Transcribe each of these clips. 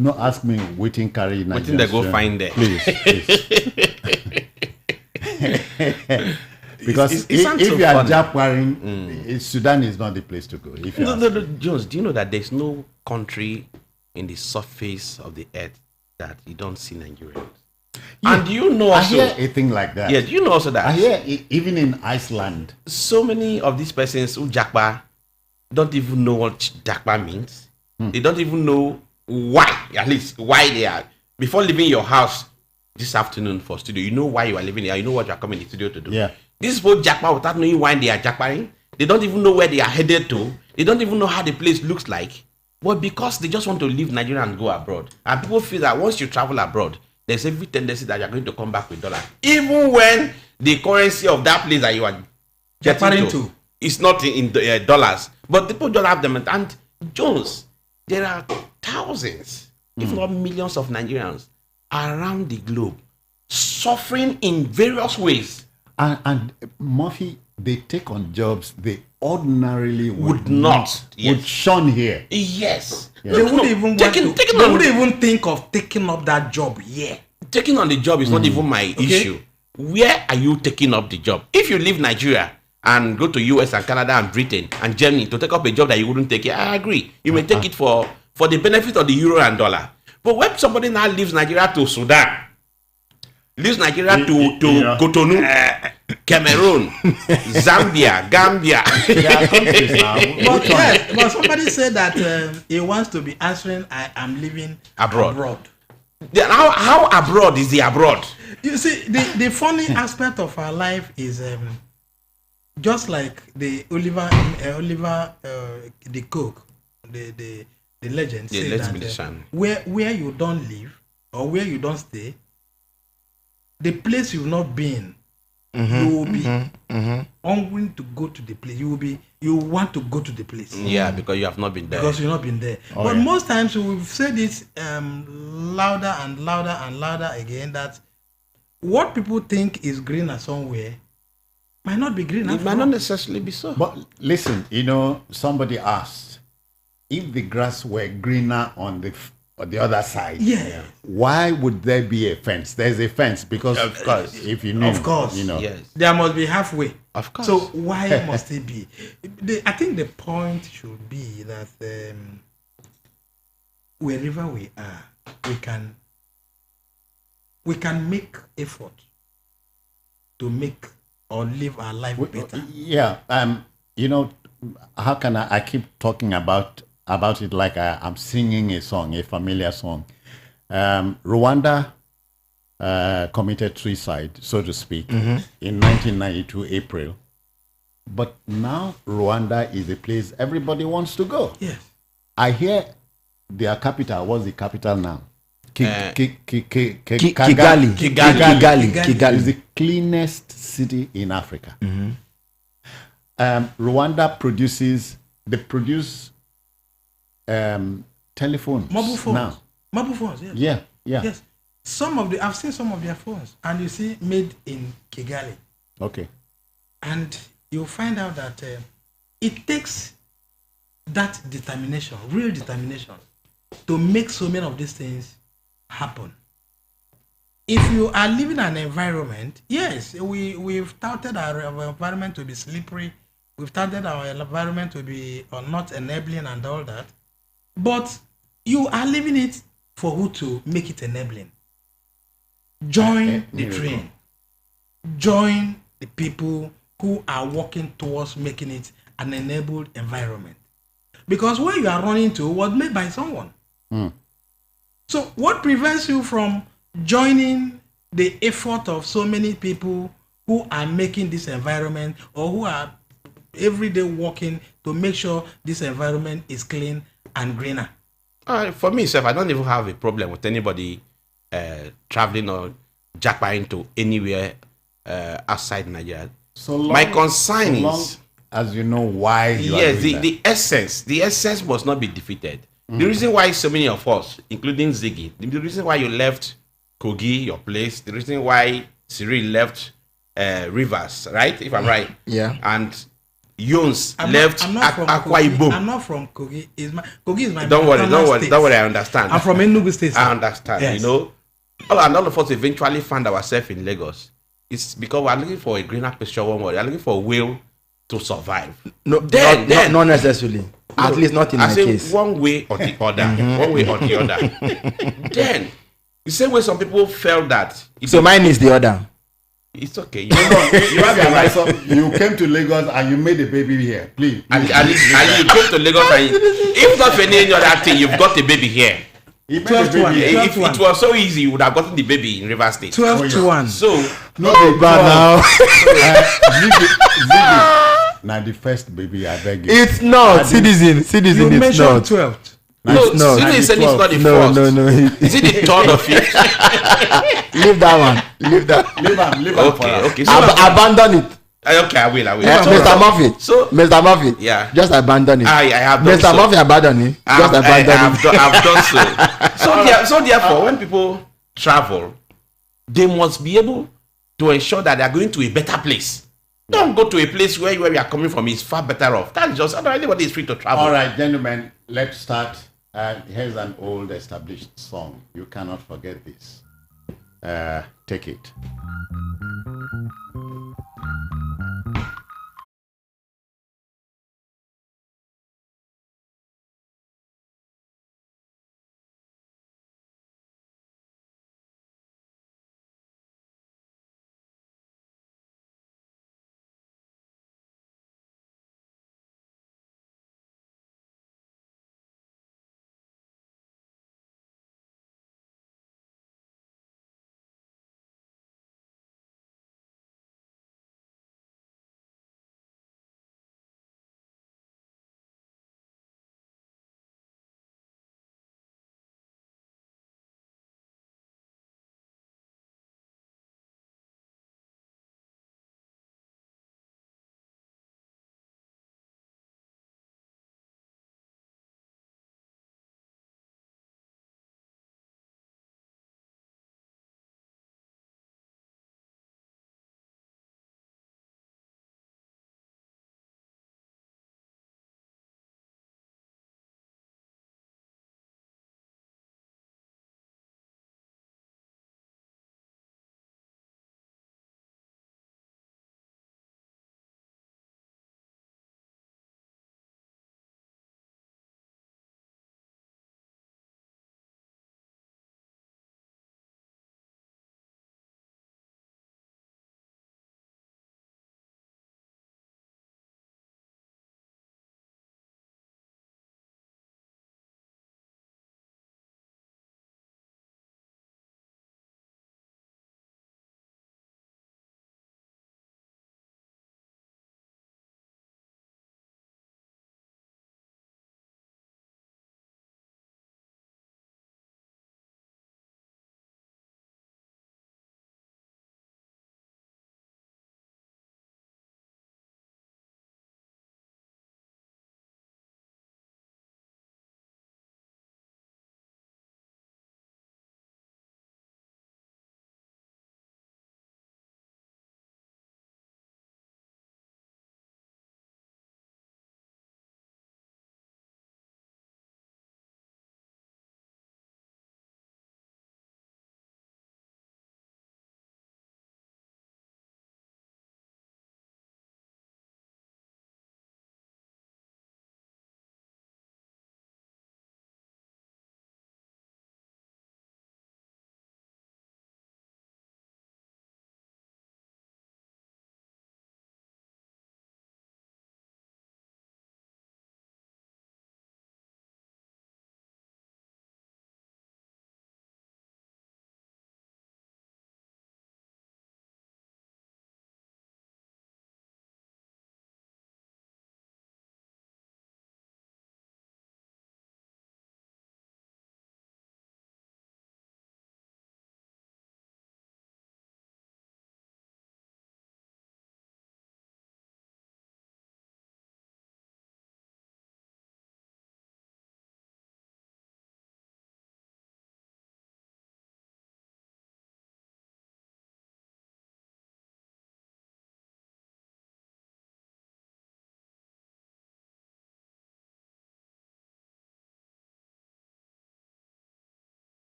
No, ask me waiting carry Waiting they go find there. Please. Because It sounds if so you are funny. Japaring, Sudan is not the place to go. If you No, ask no, me. no, Jones, do you know that there's no country in the surface of the earth that you don't see Nigerians? Yeah, And do you know I also, hear a thing like that. yeah, do you know also that I hear even in Iceland. so many of these persons who Jakpa don't even know what Jakpa means. They don't even know why, at least why they are. Before leaving your house this afternoon for studio, you know why you are leaving here. You know what you are coming to the studio to do. Yeah. These people Jakpa without knowing why they are Jakpaing. They don't even know where they are headed to. They don't even know how the place looks like. But because they just want to leave Nigeria and go abroad. And people feel that once you travel abroad, there's every tendency that you're going to come back with dollar. Even when the currency of that place that you are getting to is not in dollars. But people don't have them. And Jones, there are thousands, if not millions of Nigerians around the globe suffering in various ways. And Murphy, they take on jobs they ordinarily Would not, yes. would shun here. Yes. Yeah. They wouldn't even want taking to. They wouldn't even think of taking up that job. Yeah. Taking on the job is not even my issue. Where are you taking up the job? If you leave Nigeria and go to US and Canada and Britain and Germany to take up a job that you wouldn't take it, I agree. You may take it for the benefit of the euro and dollar. But when somebody now leaves Nigeria to Sudan, leaves Nigeria to Yeah. Cotonou, Cameroon, Zambia, Gambia. There are countries now. But yes, but somebody said that he wants to be answering. I am living Abroad. Then how abroad is the abroad? You see, the funny aspect of our life is just like the Oliver the cook, the legend Yeah, say let's that be the sun. where you don't live or where you don't stay, the place you've not been, you will be hungry to go to the place. You want to go to the place. Yeah, because you have not been there. Because you've not been there. Oh, but yeah. most times we've said it louder and louder and louder again that what people think is greener somewhere might not be green It after might all. not necessarily be so. But listen, somebody asked if the grass were greener on the other side. Yeah. Why would there be a fence? There's a fence because Of course. if you knew, Of course. Yes. There must be halfway. Of course. So why must it be? I think the point should be that wherever we are, we can make effort to make or live our life better. Yeah. How can I keep talking about it like I'm singing a song, a familiar song. Rwanda committed suicide, so to speak, in 1992 April. But now Rwanda is a place everybody wants to go. Yes. I hear their capital. What's the capital now? Kigali. Kigali is the cleanest city in Africa. Rwanda produce telephones Mobile phones. now. Mobile phones, yes. Yeah. Yes. I've seen some of their phones, and you see made in Kigali. Okay. And you'll find out that it takes that determination, real determination, to make so many of these things happen. If you are living in an environment, yes, we've touted our environment to be slippery, we've touted our environment to be not enabling and all that, but you are leaving it for who to make it enabling. Join the train. Join the people who are working towards making it an enabled environment. Because where you are running to was made by someone. So what prevents you from joining the effort of so many people who are making this environment or who are every day working to make sure this environment is clean and greener? For me, I don't even have a problem with anybody traveling or jackpotting to anywhere outside Nigeria. My concern is, as you know why you are yes, doing the essence must not be defeated. The reason why so many of us, including Ziggy, the reason why you left Kogi, your place, the reason why Cyril left Rivers, right? If I'm right. Yeah. And Yons I'm left I'm not from Akwa Kogi. Ibom. I'm not from Kogi. Kogi is my Don't worry, maternal state. don't worry. I understand. I'm from Enugu State. I sir. understand. Yes. You know, all of us eventually find ourselves in Lagos. It's because we're looking for a greener pasture. One word. We're looking for a will to survive. No, Then- not necessarily. At least not in I my say case. one way or the other. One way or the other. Then the same way some people felt that So mine is the other. it's okay. You have your right. So you came to Lagos and you made a baby here. Please. Ali, you came to Lagos and if not for any other thing, you've got a baby here. He made 12 a to 1. baby here. If it was so easy, you would have gotten the baby in River State. 12 to 1. So No, But now Ziggy. Now the first baby, I beg you. it's not citizen. You It's mentioned not. 12th. no, It's not. Sydney said it's not the No, first. no. Is it the third or fifth? Leave that one. Leave that. Leave him for Okay, us. okay. So, Abandon it. okay, I will. Mr. Murphy. So- Mr. Murphy. Yeah. Just abandon it. I have done Mr. so. Murphy, abandon it. Just abandon it. I've done so. So therefore, when people travel, they must be able to ensure that they are going to a better place. Don't go to a place where we are coming from is far better off. That's just anybody is free to travel. All right, gentlemen, let's start. Here's an old established song. You cannot forget this. Take it.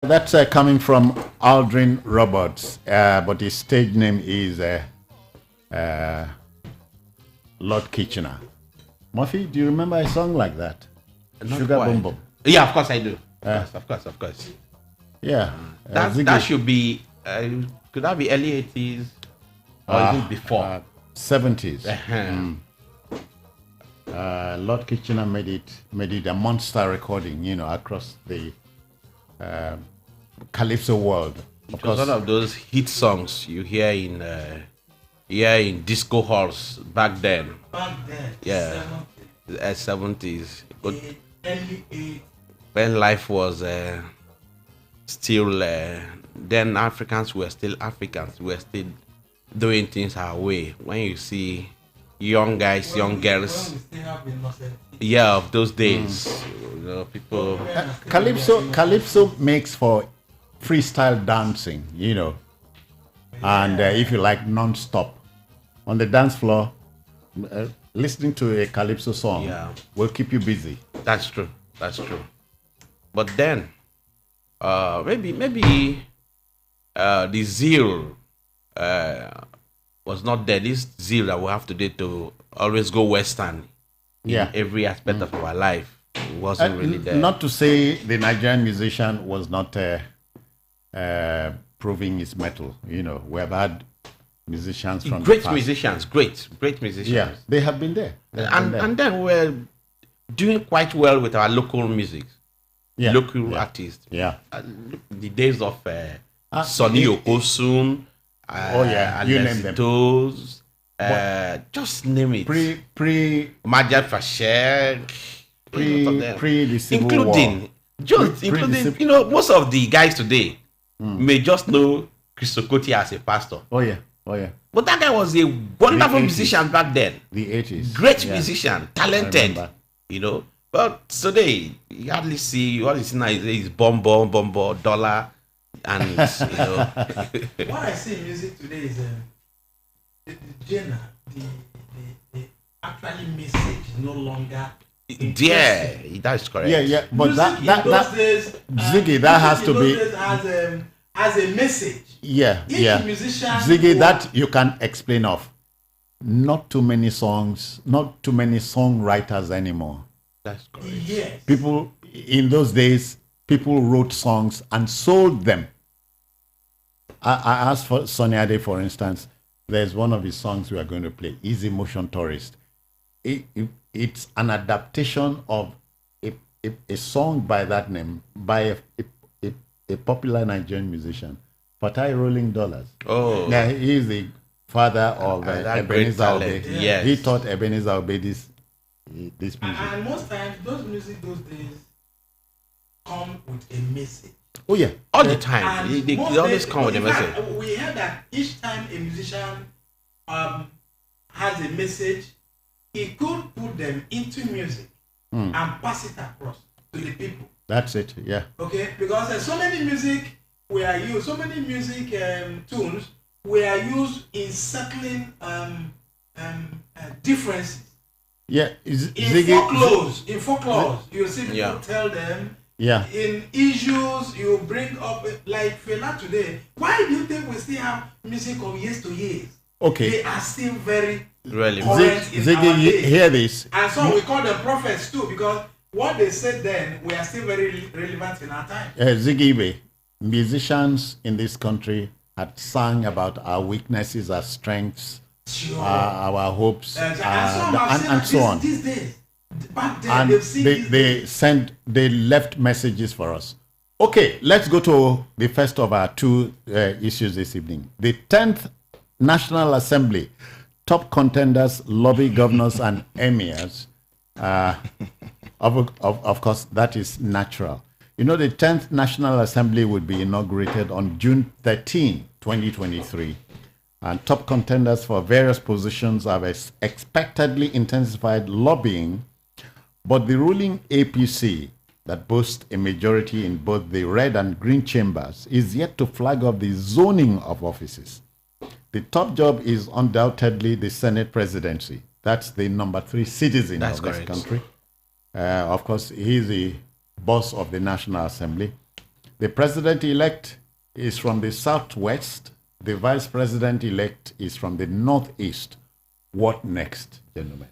That's coming from Aldrin Roberts, but his stage name is Lord Kitchener. Murphy, do you remember a song like that? Not Sugar quite. Boom Boom. Yeah, of course I do. Of course. Yeah. That should be. Could that be early 80s or is it before? 70s. Uh-huh. Lord Kitchener made it a monster recording, across the Calypso world. It was one of those hit songs you hear in disco halls back then. Back then, Yeah. 70s. But early 80s. when life was still then Africans were still Africans. We were still doing things our way. When you see young guys, young girls, When we still have innocent. yeah, of those days, people. Calypso makes for freestyle dancing, and if you like, non-stop on the dance floor. Listening to a Calypso song will keep you busy. That's true. But then, maybe the zeal was not there. This zeal that we have today to always go Western in every aspect of our life wasn't really there. Not to say the Nigerian musician was not proving his mettle. We have had musicians from great the past. musicians, great musicians. Yeah, they have been there. And then we're doing quite well with our local music, local artists. Yeah. The days of Sonny Okosun, you name them. Toes, just name it. Majid Fashek, Pre the Civil including War. including most of the guys today may just know Chris Okoti as a pastor. Oh yeah. But that guy was a wonderful 80s. musician back then. The 80s. Great Yeah. musician, I talented. remember. But today you hardly see all you see now is bomb, dollar, and What I see in music today is the genre, the actually message is no longer. yeah, that's correct. Yeah. But Music that in those days, Ziggy, that has to be. Days has a message. Yeah. Musician Ziggy, that you can explain of. Not too many songs, not too many songwriters anymore. That's correct. Yes. People in those days, people wrote songs and sold them. I asked for Sonny Ade, for instance. There's one of his songs we are going to play, Easy Motion Tourist. It's an adaptation of a song by that name by a popular Nigerian musician, Fatai Rolling Dollars. Oh, Yeah, he is the father of that great Ebenezer talent. Obey. Yes. He taught Ebenezer Obey this music. And most times, those music those days come with a message. Oh yeah. all the time. And They most always days- come with a in fact, message. We heard that each time a musician has a message, he could put them into music and pass it across to the people. That's it. Yeah. Okay, because so many music tunes were used in settling differences. Yeah. In folklore, you see people tell them. Yeah. In issues you bring up, like Fela today. Why do you think we still have music of years to years? Okay. They are still very Really. current in our Ziggy, day. hear this. And so we call them prophets too, because what they said then, we are still very relevant in our time. Ziggy Ibe, musicians in this country had sung about our weaknesses, our strengths, Sure. our hopes, and some have said and that so on. These days, back then, And they've seen they left messages for us. Okay, let's go to the first of our two issues this evening. The 10th National Assembly, top contenders lobby governors and emirs. Of course, that is natural. The 10th National Assembly would be inaugurated on June 13, 2023. And top contenders for various positions have expectedly intensified lobbying, but the ruling APC that boasts a majority in both the red and green chambers is yet to flag up the zoning of offices. The top job is undoubtedly the Senate presidency. That's the number 3 citizen of this country. Of course, he is the boss of the National Assembly. The president-elect is from the southwest. The vice president-elect is from the northeast. What next, gentlemen?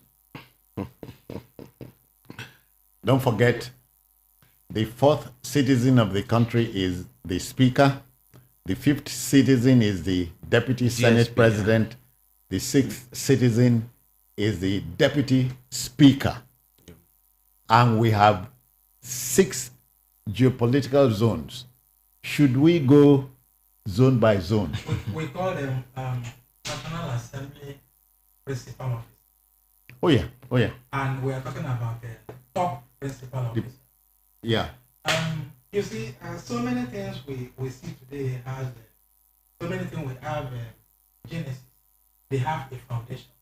Don't forget, the fourth citizen of the country is the speaker. The fifth citizen is the deputy senate president. The sixth citizen is the deputy speaker. And we have 6 geopolitical zones. Should we go zone by zone? We call them National Assembly Principal Office. Oh yeah. And we are talking about the top principal office. Yeah. You see, so many things we see today has so many things we have genesis. They have a foundation,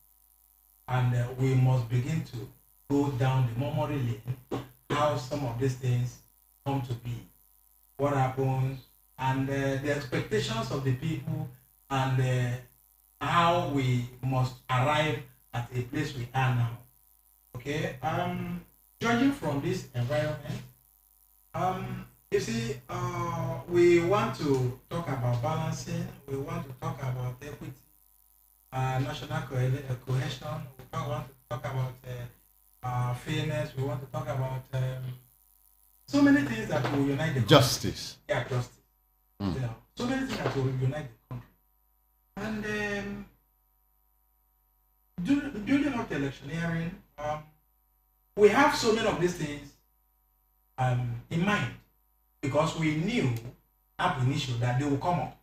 and we must begin to go down the memory lane. How some of these things come to be, what happens, and the expectations of the people, and how we must arrive at a place we are now. Okay. Judging from this environment, you see, we want to talk about balancing. We want to talk about equity, national cohesion. We want to talk about fairness. We want to talk about so many things that will unite the country. Justice. Yeah, justice. You know, so many things that will unite the country. And during not electioneering, we have so many of these things in mind because we knew ab initio that they will come up.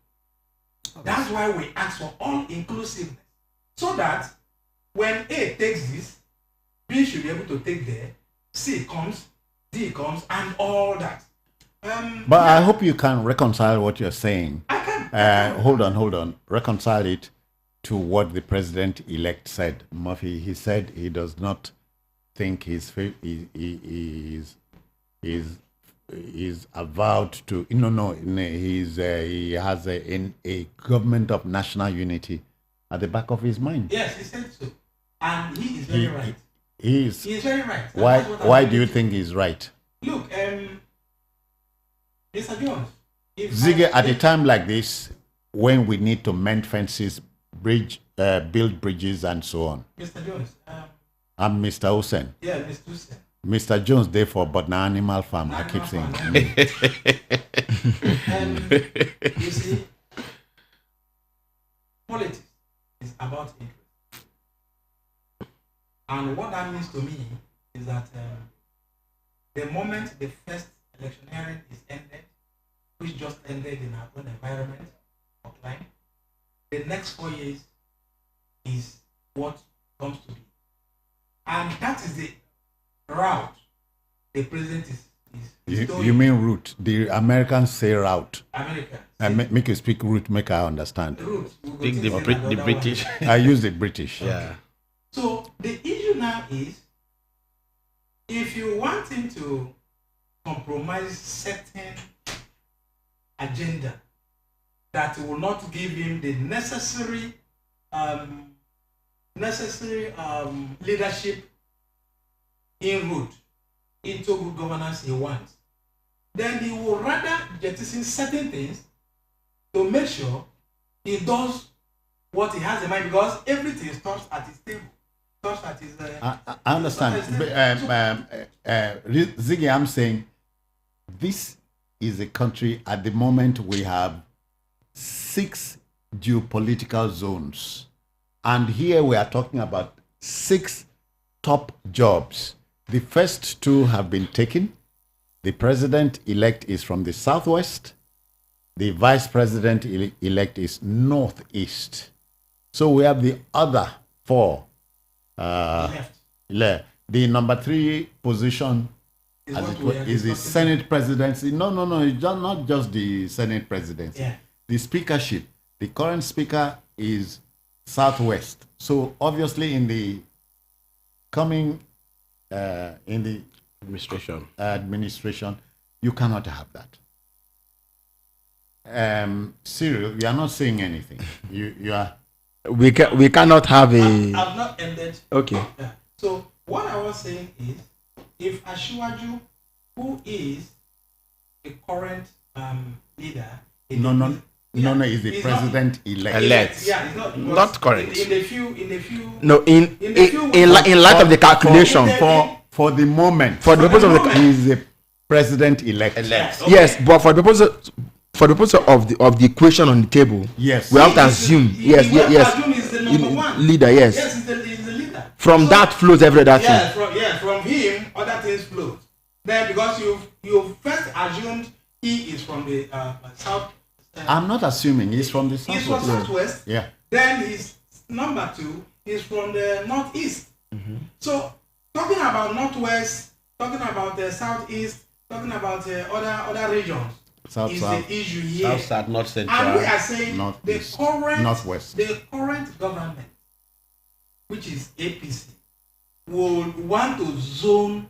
That's why we ask for all inclusiveness, so that when A takes this, B should be able to take there, C comes, D comes, and all that. But I hope you can reconcile what you're saying. I can. Hold on. Reconcile it to what the president-elect said. Murphy, he said he does not think he's avowed to. No. He has a government of national unity at the back of his mind. Yes, he said so, and he is very right. He is very right. Why do you think he's right? Look, Mr. Jones. Ziggy, at a time like this, when we need to mend fences, build bridges, and so on. Mr. Jones. I'm Mr. Hussein. Yeah, Mr. Hussein. Mr. Jones, therefore, but now Animal Farm. I keep saying. You see, politics is about interest. And what that means to me is that the moment the first electioneering is ended, which just ended in our own environment or climate, the next 4 years is what comes to be. And that is the route the president is you mean route? The Americans say route. America. Make you speak route, make I understand. Route. Take the British. I use the British. Yeah. So the issue now is, if you want him to compromise certain agenda that will not give him the necessary leadership in route into good governance he wants, then he will rather jettison certain things to make sure he does what he has in mind, because everything starts at his table. I understand. Ziggy, I'm saying this is a country at the moment we have 6 geopolitical zones. And here we are talking about 6 top jobs. The first 2 have been taken. The president-elect is from the southwest. The vice president-elect is northeast. So we have the other 4 left. The number 3 position is the Senate presidency. No. It's not just the Senate presidency. Yeah. The speakership. The current speaker is southwest. So obviously in the coming in the administration, you cannot have that. Cyril, you are not saying anything. You are. We cannot have a. I've not ended. Okay. Yeah. So what I was saying is, if Asiwaju, who is the current leader. No, he's the president-elect. Elect. Yeah, it's not. Not correct. In the few. No, in the few- light of the calculation. For the moment, For the purpose of the he's the president-elect. Elect. Okay. yes, but for the purpose of the equation on the table, Yes. we have to assume yes. Assume is the number one. Leader, yes. Yes, he's the leader. From So- that flows every other thing. From him, other things flow. Then because you first assumed he is from the south. I'm not assuming he's from the He's from southwest. southwest. Yeah. Then his number 2 is from the northeast. Mm-hmm. So talking about northwest, talking about the southeast, talking about other regions South, is south, the issue here. South, North Central. And we are saying Northeast, northwest northwest. government, which is APC, will want to zone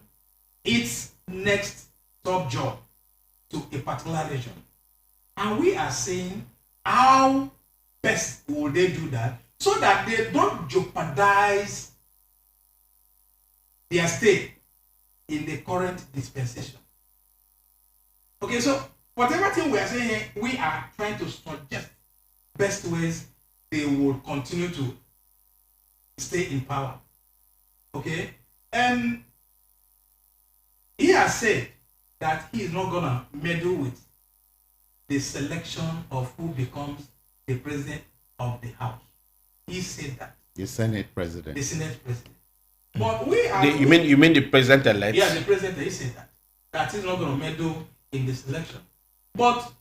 its next top job to a particular region. And we are saying how best will they do that so that they don't jeopardize their stay in the current dispensation. Okay, so whatever thing we are saying here, we are trying to suggest best ways they will continue to stay in power. Okay? And he has said that he is not gonna meddle with the selection of who becomes the president of the house. He said that. The Senate president. The Senate president. But we are You mean the president elect? yeah, the president, he said that he's not gonna meddle in the selection. But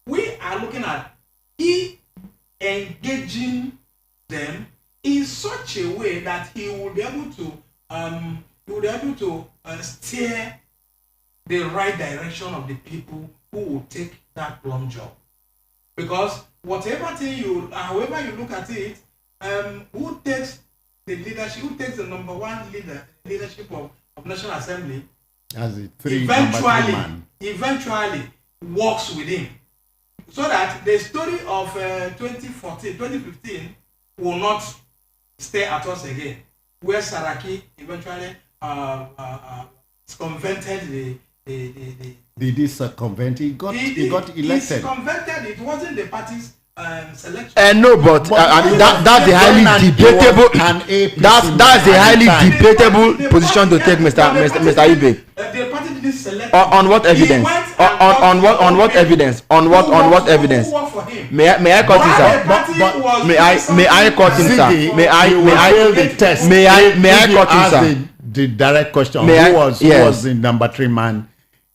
we are looking at he engaging them in such a way that he will be able to steer the right direction of the people who will take that plum job. Because however you look at it, who takes the leadership, who takes the number one leadership of National Assembly, As the number three man. eventually works with him. So that the story of 2015 will not stay at us again, where Saraki eventually circumvented Did he circumvent? He got he elected. He circumvented. It wasn't the party's selection. No, but that's the highly debatable. That's the highly debatable position to take, Mr. Ibe. The party didn't select. On what evidence? On what evidence? On what evidence? Who worked for him? May I cut in, sir? May I cut in, sir? May I cut in, sir? The direct question: May who I- was yes. the number 3 man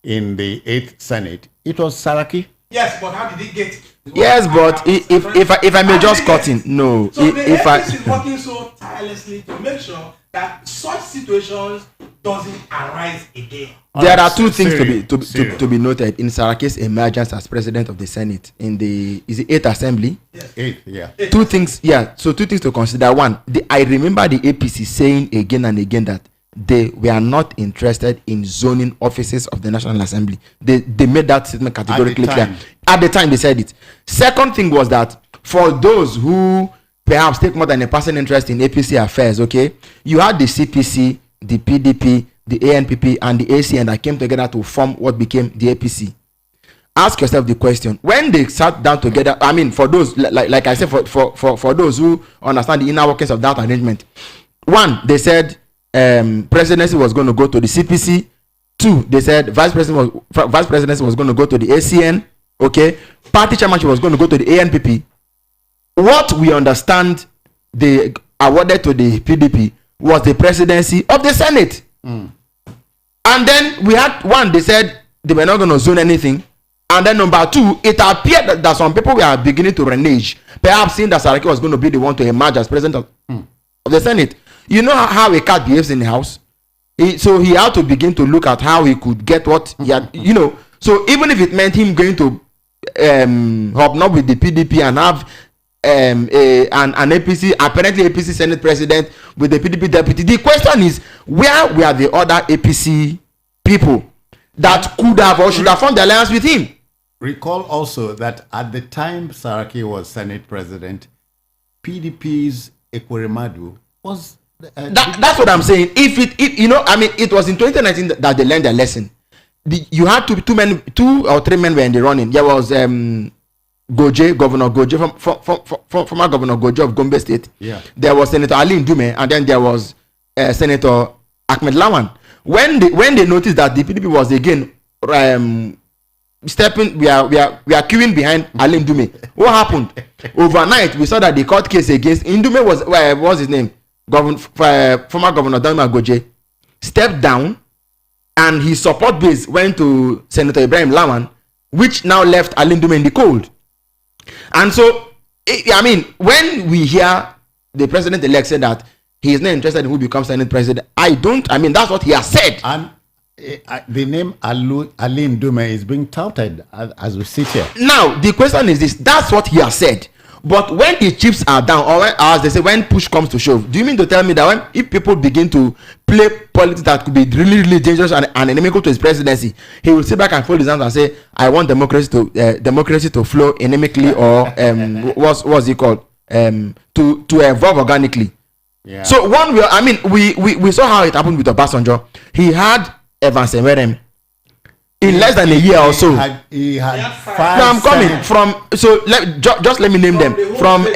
in the 8th Senate? It was Saraki. Yes, but how did he get it? Yes, but if I may just cut in, no. So the If I APC is working so tirelessly to make sure that such situations doesn't arise again. there are two things Syria. to be noted in Saraki's emergence as president of the Senate in the 8th Assembly. 8th, yeah. Two things to consider. One, I remember the APC saying again and again that they were not interested in zoning offices of the National Assembly. They made that statement categorically clear. At the time they said it. Second thing was that for those who perhaps take more than a personal interest in APC affairs, okay, you had the CPC, the PDP, the ANPP, and the ACN that came together to form what became the APC. Ask yourself the question: when they sat down together, I mean, for those like I said, for those who understand the inner workings of that arrangement, one, they said presidency was going to go to the CPC. Two, they said vice presidency was going to go to the ACN. Okay, party chairmanship was going to go to the ANPP. What we understand they awarded to the PDP was the presidency of the Senate. And then we had one, they said they were not going to zone anything. And then number two, it appeared that some people were beginning to renege, perhaps seeing that Saraki was going to be the one to emerge as president of the Senate. You know how a cat behaves in the house? So he had to begin to look at how he could get what he had, So even if it meant him going to hobnob with the PDP and have an APC, apparently APC Senate president with the PDP deputy, the question is, where were the other APC people that could have or should have formed the alliance with him? Recall also that at the time Saraki was Senate president, PDP's Ekweremadu was... That's what I'm saying. It was in 2019 that they learned their lesson. you had two or three men were in the running. There was Goje, Governor Goje from former Governor Goje of Gombe State. Yeah. There was Senator Ali Ndume, and then there was Senator Ahmed Lawan. When they noticed that the PDP was again stepping, we are queuing behind Ali Ndume. What happened? Overnight, we saw that the court case against Ndume was his name? Former Governor Dama Goje stepped down, and his support base went to Senator Ibrahim Lawan, which now left Ali Ndume in the cold. And so, I mean, when we hear the president-elect say that he is not interested in who becomes Senate president, that's what he has said. And the name Ali Ndume is being touted as we sit here. Now, the question is this: that's what he has said. But when the chips are down, or as they say, when push comes to shove, do you mean to tell me that if people begin to play politics that could be really, really dangerous and inimical to his presidency, he will sit back and fold his hands and say, "I want democracy to flow inimically," or what's it called? To evolve organically. Yeah. So we saw how it happened with Obasanjo. He had Evans Emerem. In less than a year or so. He had five. No, I'm coming from. So just let me name them. From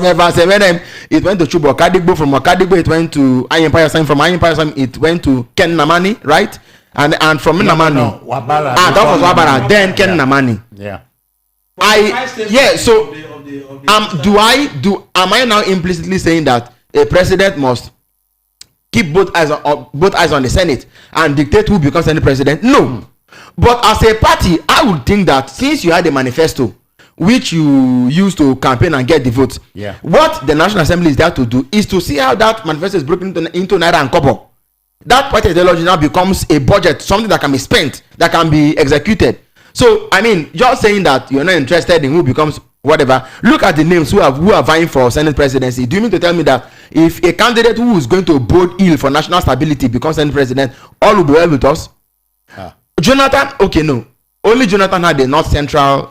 Evans Emerem, it went to Chubo Okadigbo. From Okadigbo, it went to Ayempire Sam. From Ayempire Sam, it went to Ken Namani, right? And from Namani. No, Wabara. That was Wabara. Then Ken Namani. Yeah. So am I now implicitly saying that a president must keep both eyes on the Senate and dictate who becomes Senate president? No. But as a party, I would think that since you had a manifesto which you used to campaign and get the votes, what the National Assembly is there to do is to see how that manifesto is broken into Naira and Kobo. That party ideology now becomes a budget, something that can be spent, that can be executed. So, I mean, just saying that you're not interested in who becomes whatever, look at the names who are vying for Senate presidency. Do you mean to tell me that if a candidate who is going to bode ill for national stability becomes Senate president, all will be well with us? Jonathan, okay, no. Only Jonathan had a North Central,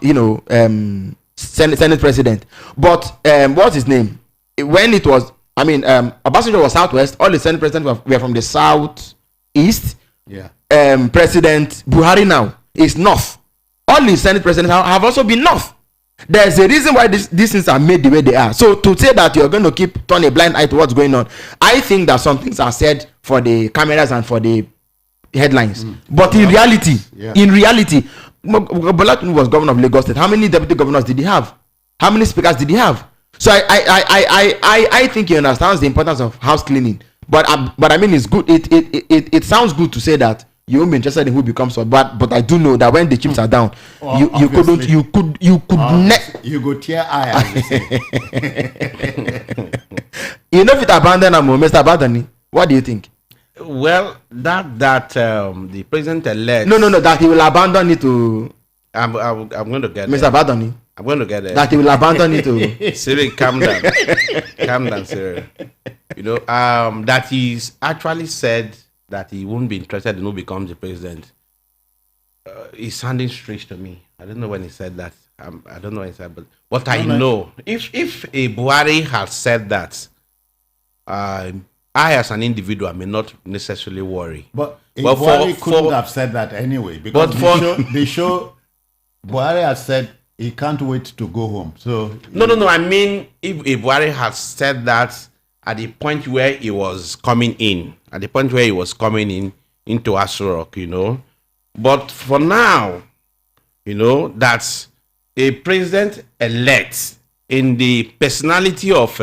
Senate president. But what's his name? When it was, Obasanjo was Southwest, all the Senate presidents were from the Southeast. Yeah. President Buhari now is North. All the Senate presidents have also been North. There's a reason why these things are made the way they are. So to say that you're going to turn a blind eye to what's going on, I think that some things are said for the cameras and for the headlines. But in reality, Bola Tinubu was governor of Lagos State. How many deputy governors did he have? How many speakers did he have? So I think he understands the importance of house cleaning. But it's good. It sounds good to say that you won't be interested in who becomes one. But I do know that when the chips are down, you could you go tear eye. If it abandon Mr. Badani, what do you think? Well, that the president-elect. No, that he will abandon it to. I'm going to get Mr. Badani. I'm going to get it. That he will abandon it to. Cyril, calm down. Calm down, Cyril. That he's actually said that he won't be interested in who becomes the president. It's sounding strange to me. I don't know when he said that. I don't know when he said, but what I know, if a Buhari has said that, I, as an individual, may not necessarily worry. But Buhari couldn't have said that anyway, because the show Buhari has said he can't wait to go home. So no. I mean, if Buhari has said that at the point where he was coming in, into Aso Rock, But for now, that's a president-elect in the personality of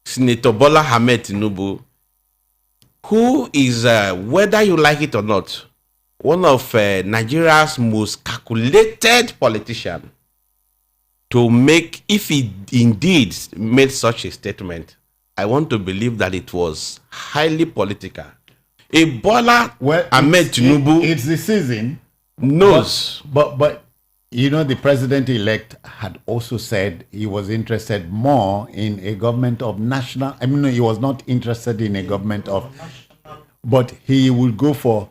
Senator Bola Ahmed Tinubu, who is, whether you like it or not, one of Nigeria's most calculated politicians, to make, if he indeed made such a statement, I want to believe that it was highly political. A Bola Ahmed Tinubu, it's the season, knows. But the president-elect had also said he was interested more in a government of national. He was not interested in a government of, but he will go for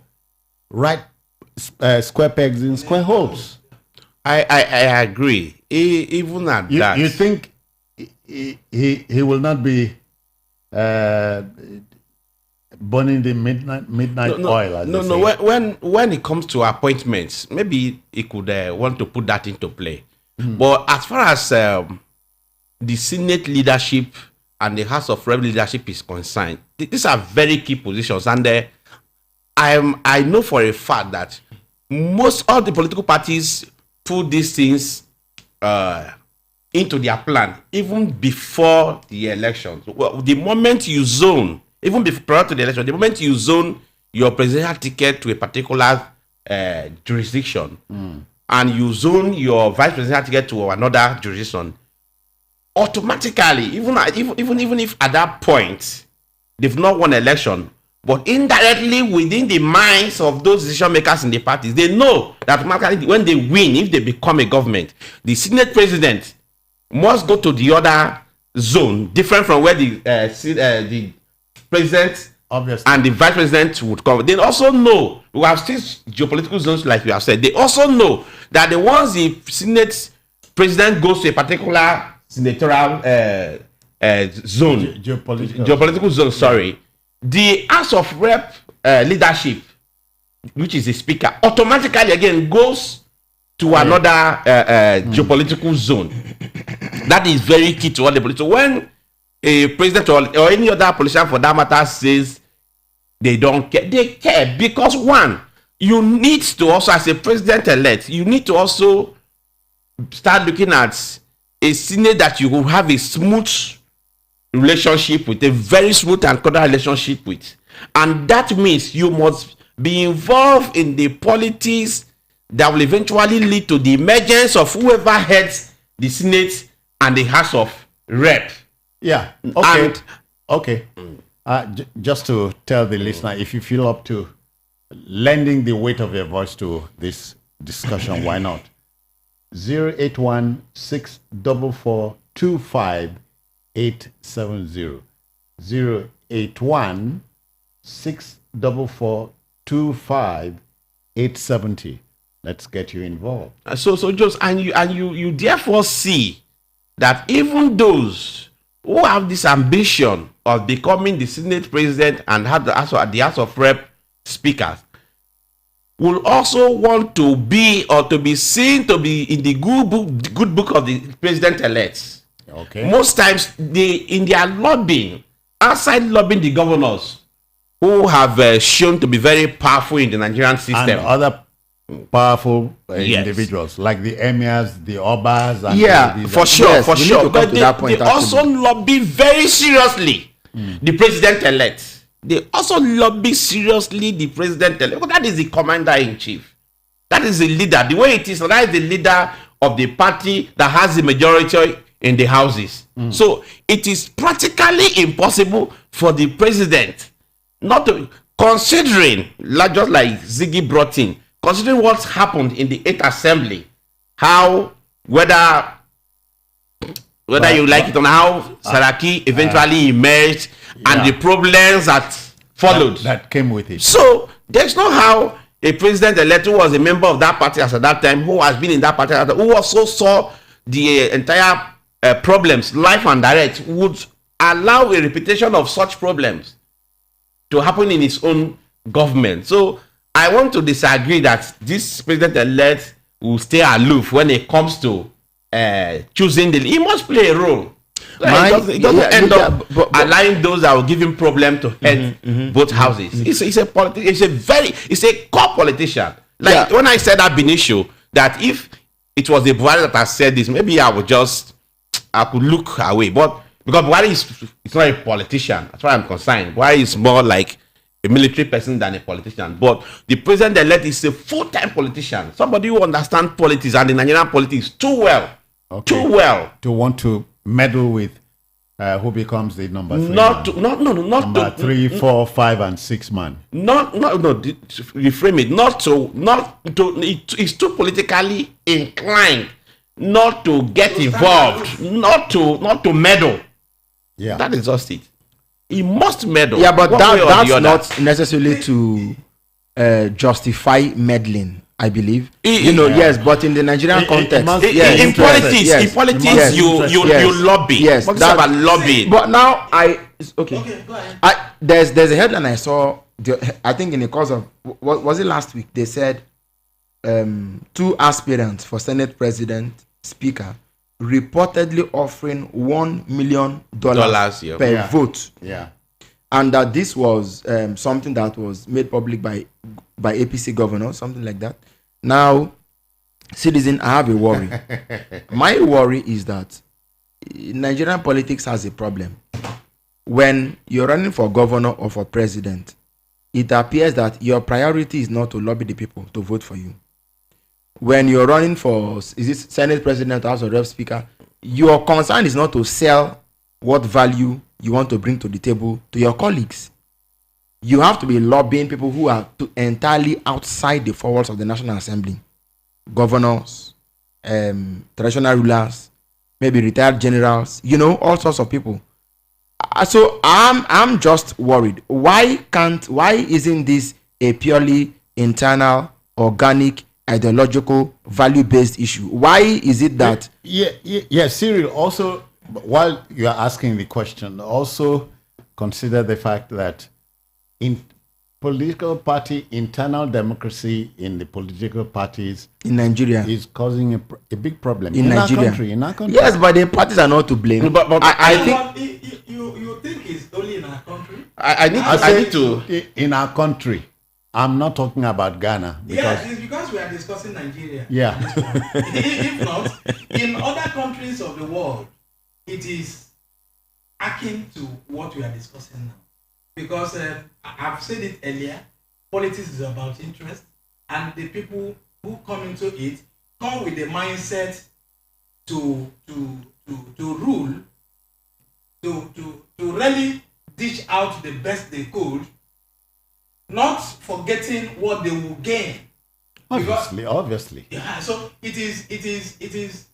square pegs in square holes. I agree. Even at that, you think he will not be burning the midnight oil. As they say. When it comes to appointments, maybe he could want to put that into play. But as far as the Senate leadership and the House of Rep leadership is concerned, these are very key positions, and I know for a fact that most of the political parties put these things into their plan even before the election. Well, the moment you zone, even prior to the election, the moment you zone your presidential ticket to a particular jurisdiction, and you zone your vice presidential ticket to another jurisdiction, automatically, even if at that point they've not won election, but indirectly within the minds of those decision makers in the parties, they know that automatically when they win, if they become a government, the Senate president must go to the other zone, different from where the president Obviously. and the vice president would come. They also know, we have still geopolitical zones like we have said. They also know that the ones the Senate president goes to a particular senatorial zone, geopolitical zone, sorry, the House of Rep leadership, which is the speaker, automatically again goes to another geopolitical zone. That is very key to all the politics. When a president or any other politician for that matter says they don't care, they care because one, you need to also, as a president-elect, you need to also start looking at a Senate that you will have a smooth relationship with, a very smooth and cordial relationship with. And that means you must be involved in the politics that will eventually lead to the emergence of whoever heads the Senate and the House of Rep. Yeah. Okay. Okay. Just to tell the listener, if you feel up to lending the weight of your voice to this discussion, why not? 081-644-25870. 081-644-25870. Let's get you involved. So just you therefore see that even those who have this ambition of becoming the Senate president and have the House of Rep speakers will also want to be or to be seen to be in the good book of the president-elect. Okay. Most times in their lobbying, outside lobbying the governors who have shown to be very powerful in the Nigerian system. And other powerful individuals like the emirs, the obas, and for sure. But they also lobby very seriously the president-elect. They also lobby seriously the president-elect. Well, that is the commander-in-chief. That is the leader. The way it is, that is the leader of the party that has the majority in the houses. So it is practically impossible for the president not to, considering, just like Ziggy brought in, considering what's happened in the 8th Assembly, how, whether you like it or not, how Saraki eventually emerged and the problems that followed. That came with it. So, there's no how a president-elect who was a member of that party as at that time, who has been in that party, who also saw the entire problems, life and direct, would allow a repetition of such problems to happen in his own government. So, I want to disagree that this president-elect will stay aloof when it comes to choosing the. He must play a role. It doesn't end up allowing those that will give him problem to head both houses. It's a core politician. Like when I said that Benicio, that if it was the Buhari that has said this, maybe I could look away. But because Buhari is not a politician, as far as I'm concerned. Buhari is more like a military person than a politician. But the president-elect is a full-time politician, somebody who understands politics and the Nigerian politics too well. Too well to want to meddle with who becomes the number 3 number 3, 4, 5 and 6 man. Reframe it. It's too politically inclined not to get involved, not to meddle. Yeah, that is just it. He must meddle. Yeah, but that's not necessarily to justify meddling. I believe. Yeah. Yes, but in the Nigerian context, must- yes, in interested. politics, Yes. in politics, Yes. you lobby. Yes, What is about lobbying? But now okay. Okay, go ahead. There's a headline I saw. I think in the course of was it last week? They said 2 aspirants for Senate President Speaker reportedly offering $1 million Yeah. per Yeah. vote, Yeah. and that this was something that was made public by APC governor, something like that. Now, citizen, I have a worry. My worry is that Nigerian politics has a problem. When you're running for governor or for president, it appears that your priority is not to lobby the people to vote for you. When you're running for Senate President, House of Rep Speaker, your concern is not to sell what value you want to bring to the table to your colleagues. You have to be lobbying people who are entirely outside the 4 walls of the National Assembly. Governors, traditional rulers, maybe retired generals, all sorts of people. So I'm just worried. Why isn't this a purely internal, organic, ideological, value-based issue? Why is it that Yeah, Cyril, also, while you are asking the question, also consider the fact that in political party, internal democracy in the political parties in Nigeria is causing a big problem in Nigeria? our country. Yes, but the parties are not to blame. But I think But you think it's only in our country? I need I to. say in our country. I'm not talking about Ghana because Yeah, it's because we are discussing Nigeria. Yeah. If not, in other countries of the world, it is akin to what we are discussing now. Because I've said it earlier, politics is about interest, and the people who come into it come with the mindset to rule, to really dish out the best they could, not forgetting what they will gain. obviously. Yeah, so it is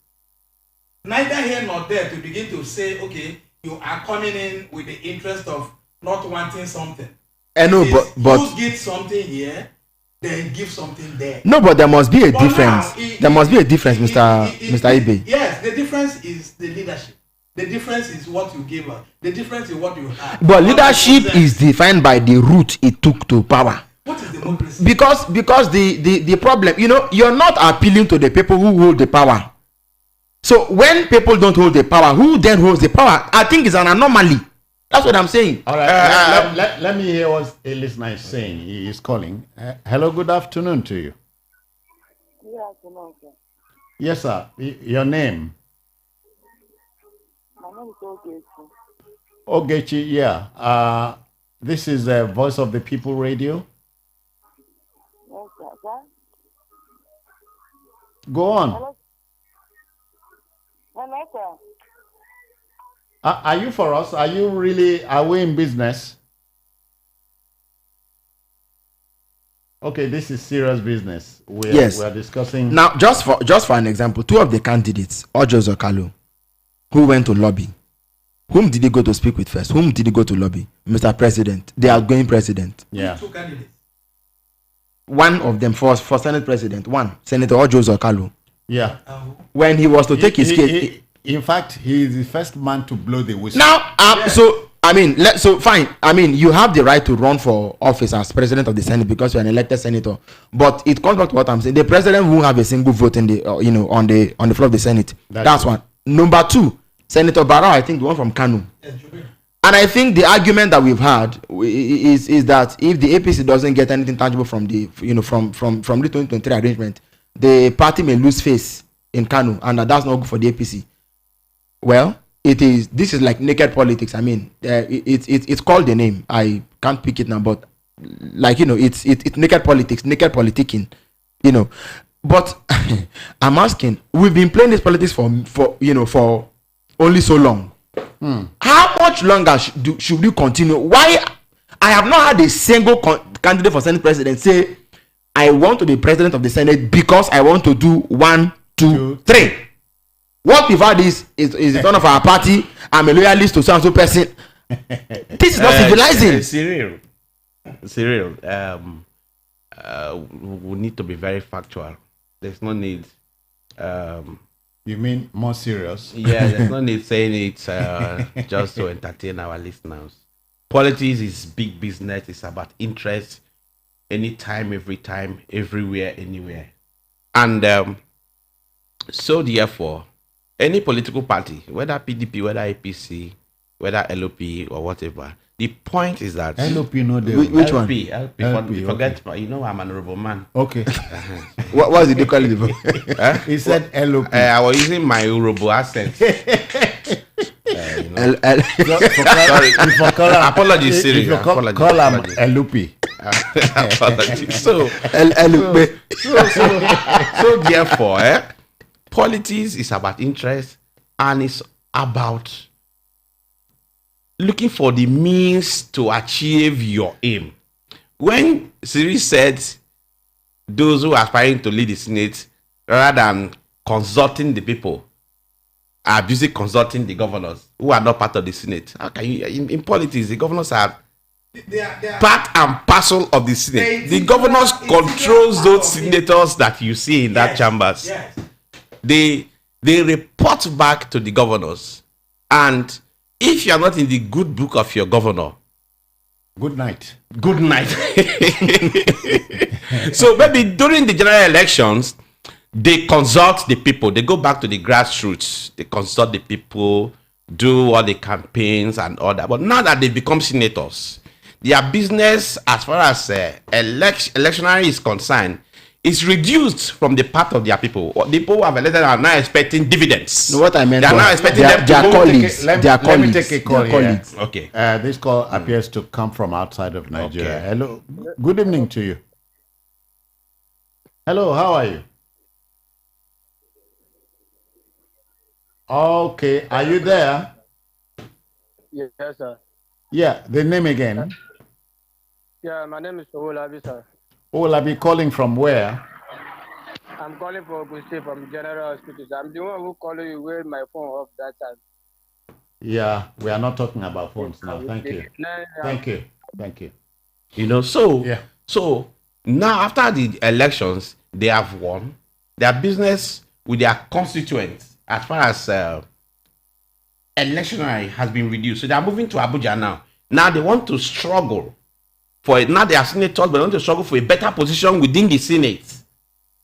neither here nor there to begin to say, okay, you are coming in with the interest of not wanting something. I know, It is but you get something here, then give something there. no, but there must be a But difference. now, There must be a difference, Mr. Ibe. Yes, the difference is the leadership. The difference is what you give us. The difference is what you have. But What leadership you possess. is defined by the route it took to power. What is democracy? Because the problem, you're not appealing to the people who hold the power. So when people don't hold the power, who then holds the power? I think it's an anomaly. That's what I'm saying. All right, let me hear what a listener is saying. He is calling. Hello, good afternoon to you. Yeah, sir. Yes, sir. Your name? My name is Ogechi. Ogechi, yeah. This is the Voice of the People Radio. Yes, sir. Sir? Go on. Hello? Hello, sir. Are you for us? Are we in business? Okay, this is serious business. Yes. We're discussing. Now, just for an example, 2 of the candidates, Ojo Zokalo, who went to lobby, whom did he go to speak with first? Whom did he go to lobby? Mr. President, the outgoing president. Yeah. 2 candidates. One of them for Senate President, Senator Ojo Zokalo. Yeah. When he was to take his case. In fact, he is the first man to blow the whistle. Now, fine. You have the right to run for office as president of the Senate because you're an elected senator. But it comes back to what I'm saying. The president won't have a single vote in the, on the floor of the Senate. That's one. Number 2, Senator Barrow, I think the one from Kanu. And I think the argument that we've had is that if the APC doesn't get anything tangible from the, from the 2023 arrangement, the party may lose face in Kanu, and that's not good for the APC. Well, this is like naked politics. It's called the name. I can't pick it now, but it's naked politics, naked politicking, But I'm asking, we've been playing this politics for only so long. How much longer should we continue? Why? I have not had a single candidate for Senate president say, I want to be president of the Senate because I want to do 1, 2, 3. What we've had is the turn of our party. I'm a loyalist to so-and-so person. This is not civilizing. Cyril. we need to be very factual. There's no need. You mean more serious? Yeah, there's no need saying it just to entertain our listeners. Politics is big business. It's about interest, anytime, every time, everywhere, anywhere. And so therefore, any political party, whether PDP, whether APC, whether LOP or whatever, the point is that LOP, no, they Which one? LP, LP, forget, you know, I'm an honorable man. Okay. What did they call it? He said LOP. I was using my Urobo accent. Sorry, if I call him, Apologies, if Siri. you call him LOP. Apologies. So therefore, politics is about interest and it's about looking for the means to achieve your aim. When Siri said those who are aspiring to lead the Senate, rather than consulting the people, are busy consulting the governors who are not part of the Senate. How can you, in politics, the governors are part and parcel of the Senate. The governors controls those senators that you see in that chambers. Yes. They report back to the governors, and if you are not in the good book of your governor, Good night. good night. So maybe during the general elections, they consult the people. They go back to the grassroots. They consult the people, do all the campaigns and all that. But now that they become senators, their business as far as electionary is concerned is reduced from the part of their people. The people who have elected are now expecting dividends. No, what I meant they are was now expecting their them to go colleagues. Let Their me colleagues. take a call Their here. colleagues. Okay. This call appears to come from outside of Nigeria. Okay. Hello. Good evening to you. Hello, how are you? Okay, are you there? Yes, sir. Yeah, the name again. Yeah, my name is Owolabi, sir. Oh, will I be calling from where? I'm calling for Auguste from General Hospital. I'm the one who called you with my phone off that time. Yeah, we are not talking about phones now. Thank you. Thank you. Thank you. You know, so Yeah. so now after the elections, they have won. Their business with their constituents, as far as electionary has been reduced. So they are moving to Abuja now. Now they want to struggle for it. Now they are senators, but they want to struggle for a better position within the Senate.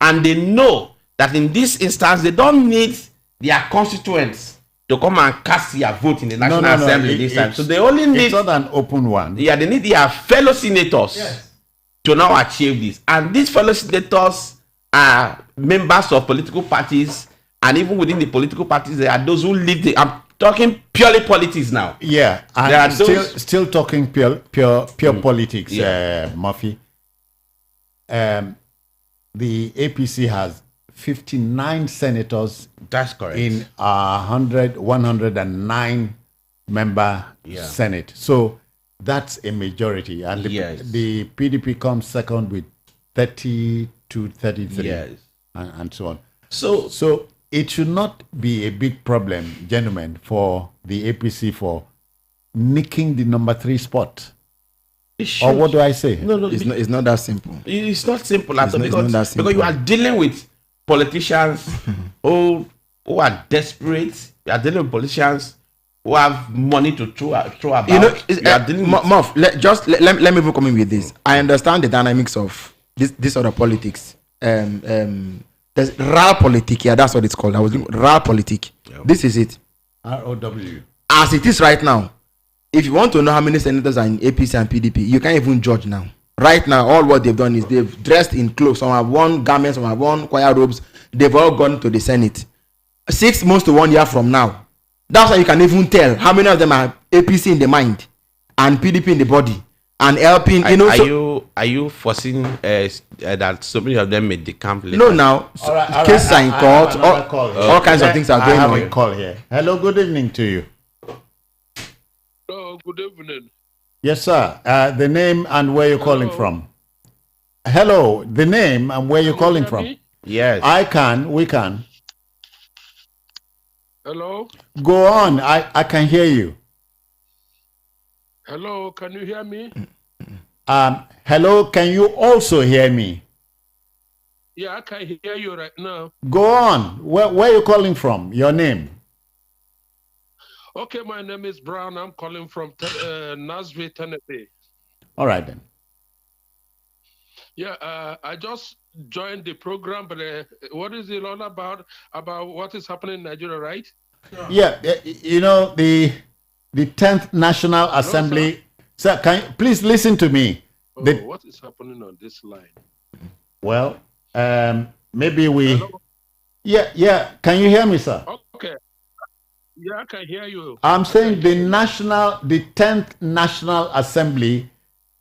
And they know that in this instance, they don't need their constituents to come and cast their vote in the National Assembly this time. So they only need, It's not an open one. yeah, they need their fellow senators to now achieve this. And these fellow senators are members of political parties, and even within the political parties, there are those who lead the. I'm talking purely politics now. Yeah, There are and those- still talking pure politics, Yeah. Murphy. The APC has 59 senators That's correct. in 109 member Yeah. Senate. So that's a majority. And Yes. the PDP comes second with 30 to 33 Yes. and so on. So So it should not be a big problem, gentlemen, for the APC for nicking the number 3 spot. it should, Or what do I say? no, It's not that simple. it's not simple at It's all not- it's not that because you simple. are dealing with politicians who are desperate. You are dealing with politicians who have money to throw about. You know, you are dealing with Muff, let me even come in with this. I understand the dynamics of this sort of politics. There's realpolitik here. That's what it's called. I was doing realpolitik. Yeah. This is it. ROW. As it is right now, if you want to know how many senators are in APC and PDP, you can't even judge now. Right now, all what they've done is they've dressed in clothes. Some have worn garments, some have worn choir robes. They've all gone to the Senate. 6 months to 1 year from now. That's how you can even tell how many of them are APC in the mind and PDP in the body and LP. You know, are you forcing that so many of them made the camp later? no, now All right, cases are in I court. have another call here. All kinds of things are I going have on. a call here. Hello, good evening to you. Hello, good evening. Yes, sir. The name and where you're calling Hello. from. Hello, the name and where you're Can you calling hear from. me? Yes. We can. Hello? Go on, I can hear you. Hello, can you hear me? Hello, can you also hear me? Yeah, I can hear you right now. Go on. Where are you calling from? Your name? Okay, my name is Brown. I'm calling from Nashville, Tennessee. All right then. Yeah, I just joined the program, but what is it all about? About what is happening in Nigeria, right? Yeah, you know, the 10th National Assembly. Sir, can you please listen to me? Oh, what is happening on this line? Well, maybe we. Hello? Yeah. Can you hear me, sir? Okay. Yeah, I can hear you. I'm saying the 10th National Assembly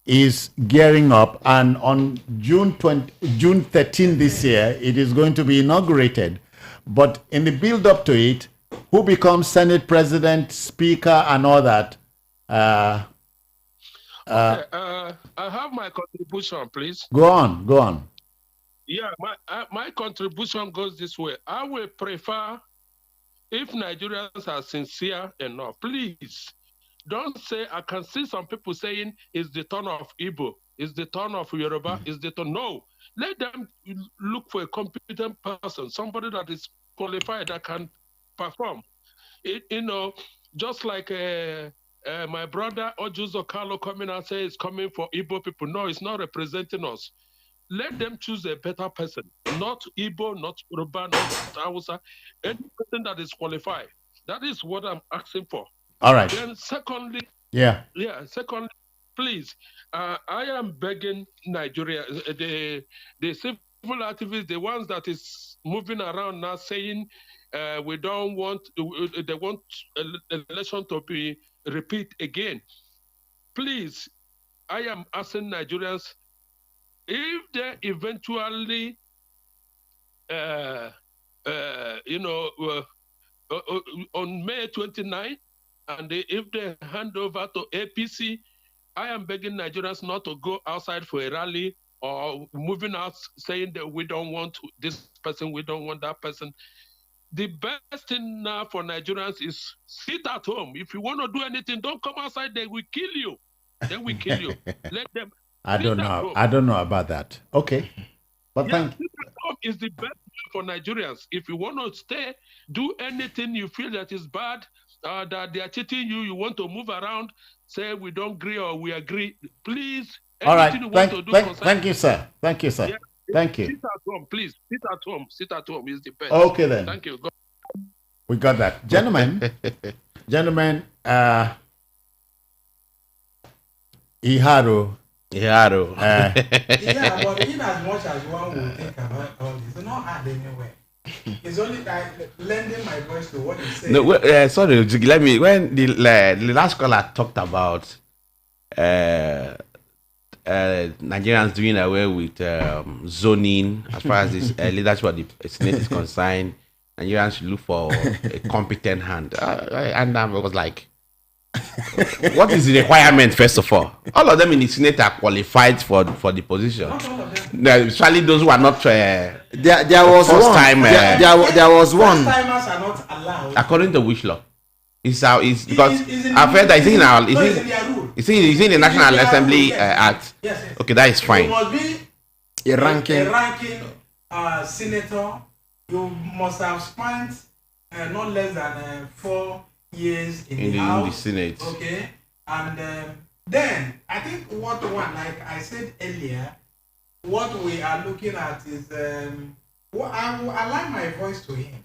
is gearing up, and on June 13 this year, it is going to be inaugurated. But in the build-up to it, who becomes Senate President, Speaker, and all that? Okay, I have my contribution, please. Go on. Yeah, my contribution goes this way. I will prefer, if Nigerians are sincere enough, please don't say. I can see some people saying it's the turn of Igbo, it's the turn of Yoruba, it's the turn. No, let them look for a competent person, somebody that is qualified, that can perform. Just like my brother Ojuzo Carlo coming out say it's coming for Igbo people. No, it's not representing us. Let them choose a better person, not Igbo, not Yoruba, not Hausa, any person that is qualified. That is what I'm asking for. All right. Then secondly, secondly, please, I am begging Nigeria, the civil activists, the ones that is moving around now saying we don't want, they want election to be repeat again. Please, I am asking Nigerians, if they eventually, on May 29th, and if they hand over to APC, I am begging Nigerians not to go outside for a rally or moving out saying that we don't want this person, we don't want that person. The best thing now for Nigerians is sit at home. If you want to do anything, don't come outside, they will kill you. They will kill you. Let them. I don't know about that. Okay. But sit at home is the best for Nigerians. If you want to stay, do anything you feel that is bad, that they are cheating you, you want to move around, say we don't agree or we agree. Please, all right. Thank you, sir. Thank you, sir. Yeah, thank you. Sit at home, please. Sit at home. Sit at home is the best. Okay then. Thank you. We got that. Gentlemen, Iharu. Yeah, but in as much as one will think about all this, it's not hard anywhere. It's only like lending my voice to what you say. No, sorry, let me. When the last caller talked about Nigerians doing away with zoning as far as this leadership of the Senate is concerned, Nigerians should look for a competent hand. And I was like, what is the requirement, first of all? All of them in the Senate are qualified for the position. Not all of them. Especially those who are not there was first one time. there was one. First timers are not allowed. According to which law? It's because I've heard that it's in the National Assembly Act. Yes. Okay, that is fine. You must be A ranking senator. You must have spent not less than 4 years in the House. In the Senate. Okay, and then I think like I said earlier, what we are looking at is what I will align my voice to him.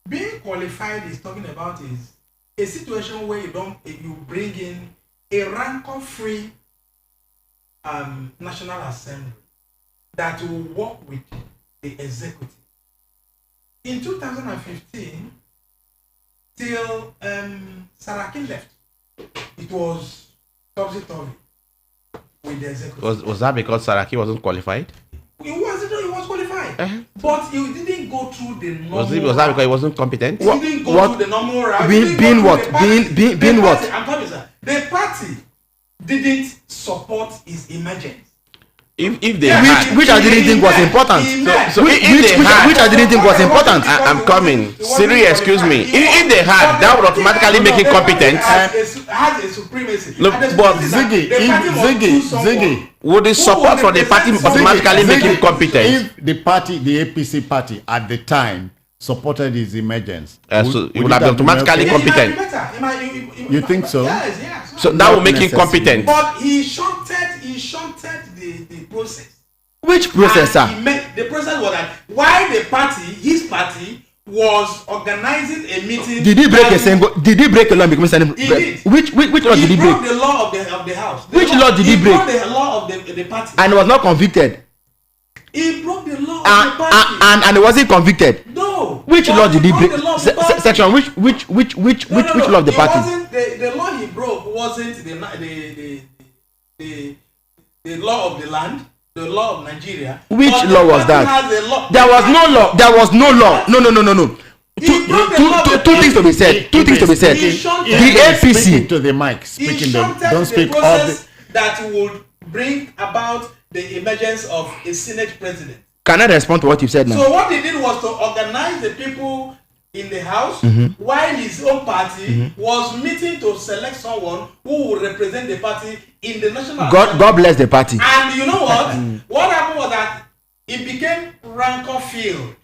Being qualified is talking about is a situation where you bring in a rancor-free National Assembly that will work with the executive. In 2015, till Saraki left, it was topsy-turvy with the executive. Was that because Saraki wasn't qualified? He was qualified, but he didn't go through the normal. Was that because he wasn't competent? He didn't go through the normal route. Being what? I'm telling you, sir. The party didn't support his emergence. if they had, which I didn't think was important. so if they had, Which I didn't think was important. I'm coming. Siri, excuse me. If they had, that would automatically make him competent. Has a supremacy. Look, And the but thing is that Ziggy, the party must choose someone Ziggy. Would the support from the party automatically make him competent? If the party, the APC party at the time supported his emergence, So it would have been automatically It competent. might be better. It might- You think so? Yes, yes. So that will make him competent. But he shunted the process. Which process, And sir? he made, the process was that while the party, his party, was organizing a meeting. Did he break that a single? Did he break a law? Because He did. which law did he broke break? the law of the house. Which law did he break? Broke the law of the party. And was not convicted. He broke the law of the party. And he wasn't convicted. No. Which But law did he broke break? the law of the party. Section which No, law of the it party? wasn't the law he broke wasn't the law of the land, the law of Nigeria. Which But the law was party that? has a law. There was no law. There was no law. No. He broke the law of the Two things to be party. said. Two things to be said. He shunted The APC. Speaking to the mic, He speaking shunted don't the speak all process the. that would bring about the emergence of a Senate president. Can I respond to what you said now? So what he did was to organize the people in the house while his own party was meeting to select someone who would represent the party in the national assembly. God bless the party. And you know what? What happened was that it became rancor filled.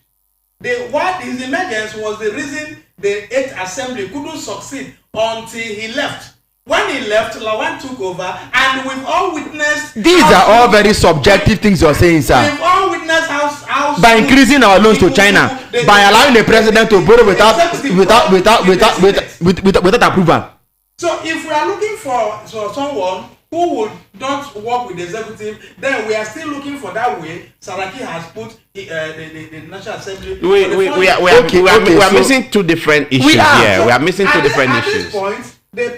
Why his emergence was the reason the 8th assembly couldn't succeed until he left. When he left, Lawan took over, and we've all witnessed. These are all very subjective things you're saying, sir. We've all witnessed how By increasing our loans to China, by allowing the president to borrow without approval. So if we are looking for someone who would not work with the executive, then we are still looking for that way. Saraki has put the National Assembly. We are missing two different issues here. We are missing two different at issues. this point, the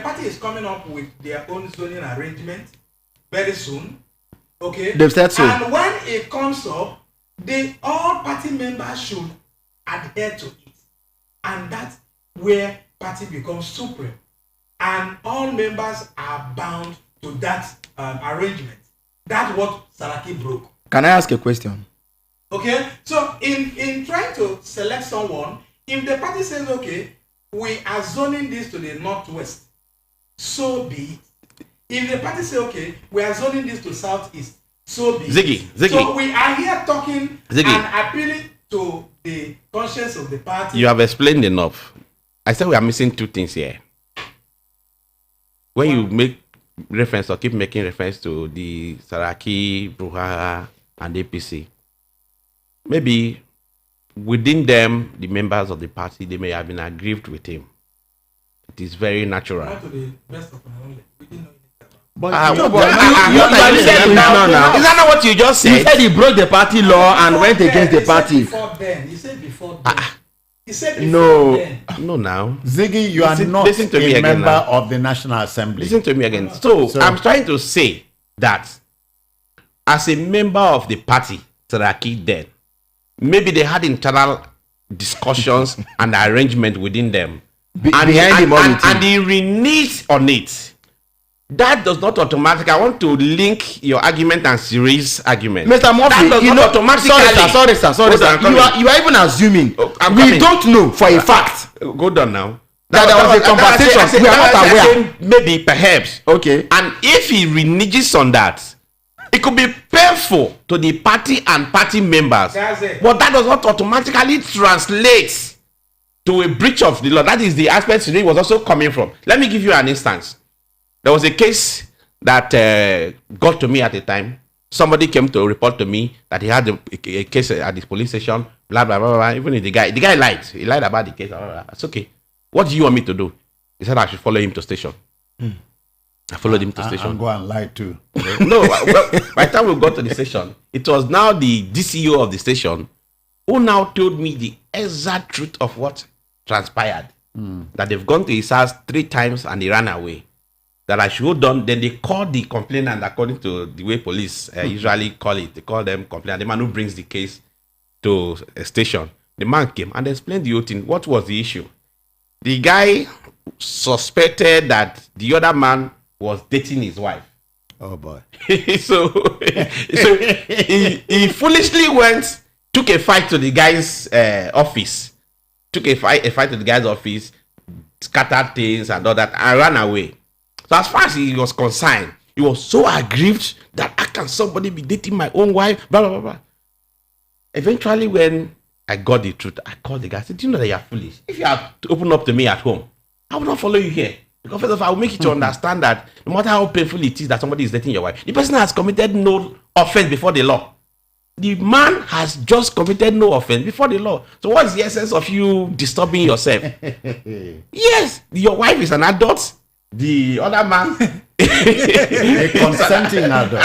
party is coming up with their own zoning arrangement very soon. Okay. They've said so. And when it comes up, all party members should adhere to it, and that's where party becomes supreme, and all members are bound to that arrangement. That's what Saraki broke. Can I ask a question? Okay, so in trying to select someone, if the party says, okay, we are zoning this to the northwest, so be it. If the party say, okay, we are zoning this to southeast, so be Ziggy. it. So we are here talking Ziggy. and appealing to the conscience of the party. You have explained enough. I said we are missing two things here. When you make reference or keep making reference to the Saraki, Bruhaha, and APC, maybe within them, the members of the party, they may have been aggrieved with him. It is very natural. Not to the best of my knowledge. We didn't know anything about it. But you said it now. Is that not what you just He said? said he broke the party law and went Before against then, the party. He said before then. He said before No. then. No, now. Ziggy, you are Listen- not listen to me a again member now. of the National Assembly. Listen to me again. So So- I'm trying to say that as a member of the party, Saraki then, maybe they had internal discussions and arrangement within them. Behind him all the and he reneged on it. That does not automatically. I want to link your argument and Siri's argument. Mr. That Murphy, does you not know, sorry, sir. Hold on, I'm coming. You are even assuming. Oh, I'm We coming. don't know for a fact. Go down now. That there was a conversation. We are not aware. Maybe, perhaps. Okay. And if he reneges on that, it could be painful to the party and party members. That's it. But that does not automatically translate to a breach of the law. That is the aspect Siri was also coming from. Let me give you an instance. There was a case that got to me at the time. Somebody came to report to me that he had a case at the police station, blah, blah, blah, blah. Even if the guy lied. He lied about the case. Blah, blah, blah. It's okay. What do you want me to do? He said I should follow him to station. I followed him to station. And go and lie too. No, well, by the time we got to the station, it was now the DCO of the station who now told me the exact truth of what transpired. That they've gone to his house 3 times and he ran away. That I should go down. Then they called the complainant, according to the way police usually call it. They call them complainant. The man who brings the case to a station. The man came and explained the whole thing. What was the issue? The guy suspected that the other man was dating his wife. Oh boy. so he foolishly took a fight to the guy's office, took a fight to the guy's office, scattered things and all that, and ran away. So as far as he was concerned, he was so aggrieved that how can somebody be dating my own wife? Blah blah blah blah. Eventually, when I got the truth, I called the guy. I said, "Do you know that you are foolish? If you had to open up to me at home, I would not follow you here. Because first of all, I will make you to understand that no matter how painful it is that somebody is dating your wife, the person has committed no offense before the law. The man has just committed no offense before the law. So what's the essence of you disturbing yourself? Yes, your wife is an adult. The other man, A consenting adult.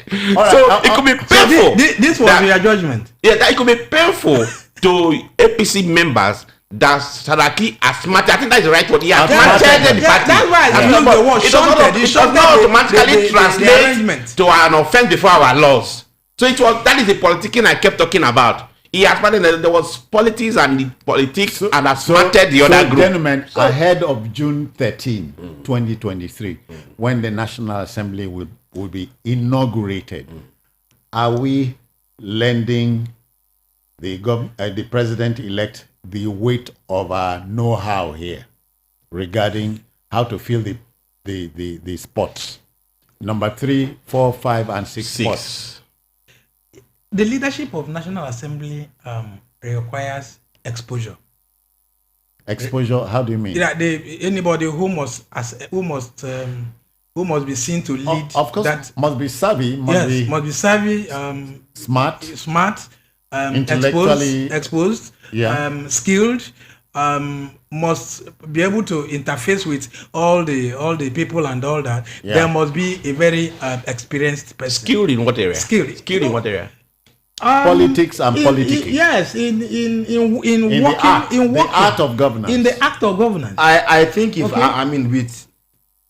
So it could be painful. This was your judgment. Yeah, that it could be painful to APC members that Saraki has smarted. I think that's the right word. He has smarted the party. That's why I used the word shunted. It does not automatically translate to an offense before our laws. So that is the politicking I kept talking about. He has smarted. There was politics and the politics and has smarted the other group. Gentlemen, ahead of June 13, 2023, when the National Assembly will be inaugurated, are we lending the president-elect the weight of our know-how here regarding how to fill the spots? Number 3, 4, 5, and 6 spots. The leadership of National Assembly requires exposure. Exposure? How do you mean? Yeah, anybody who must be seen to lead. Of course, that must be savvy. must be savvy, smart, intellectually exposed, yeah. Skilled, must be able to interface with all the people and all that. Yeah. There must be a very experienced person. Skilled in what area? Skilled in what area? Politics and politicking. Yes, in the working, art of governance. In the act of governance. I think if Okay. I mean, with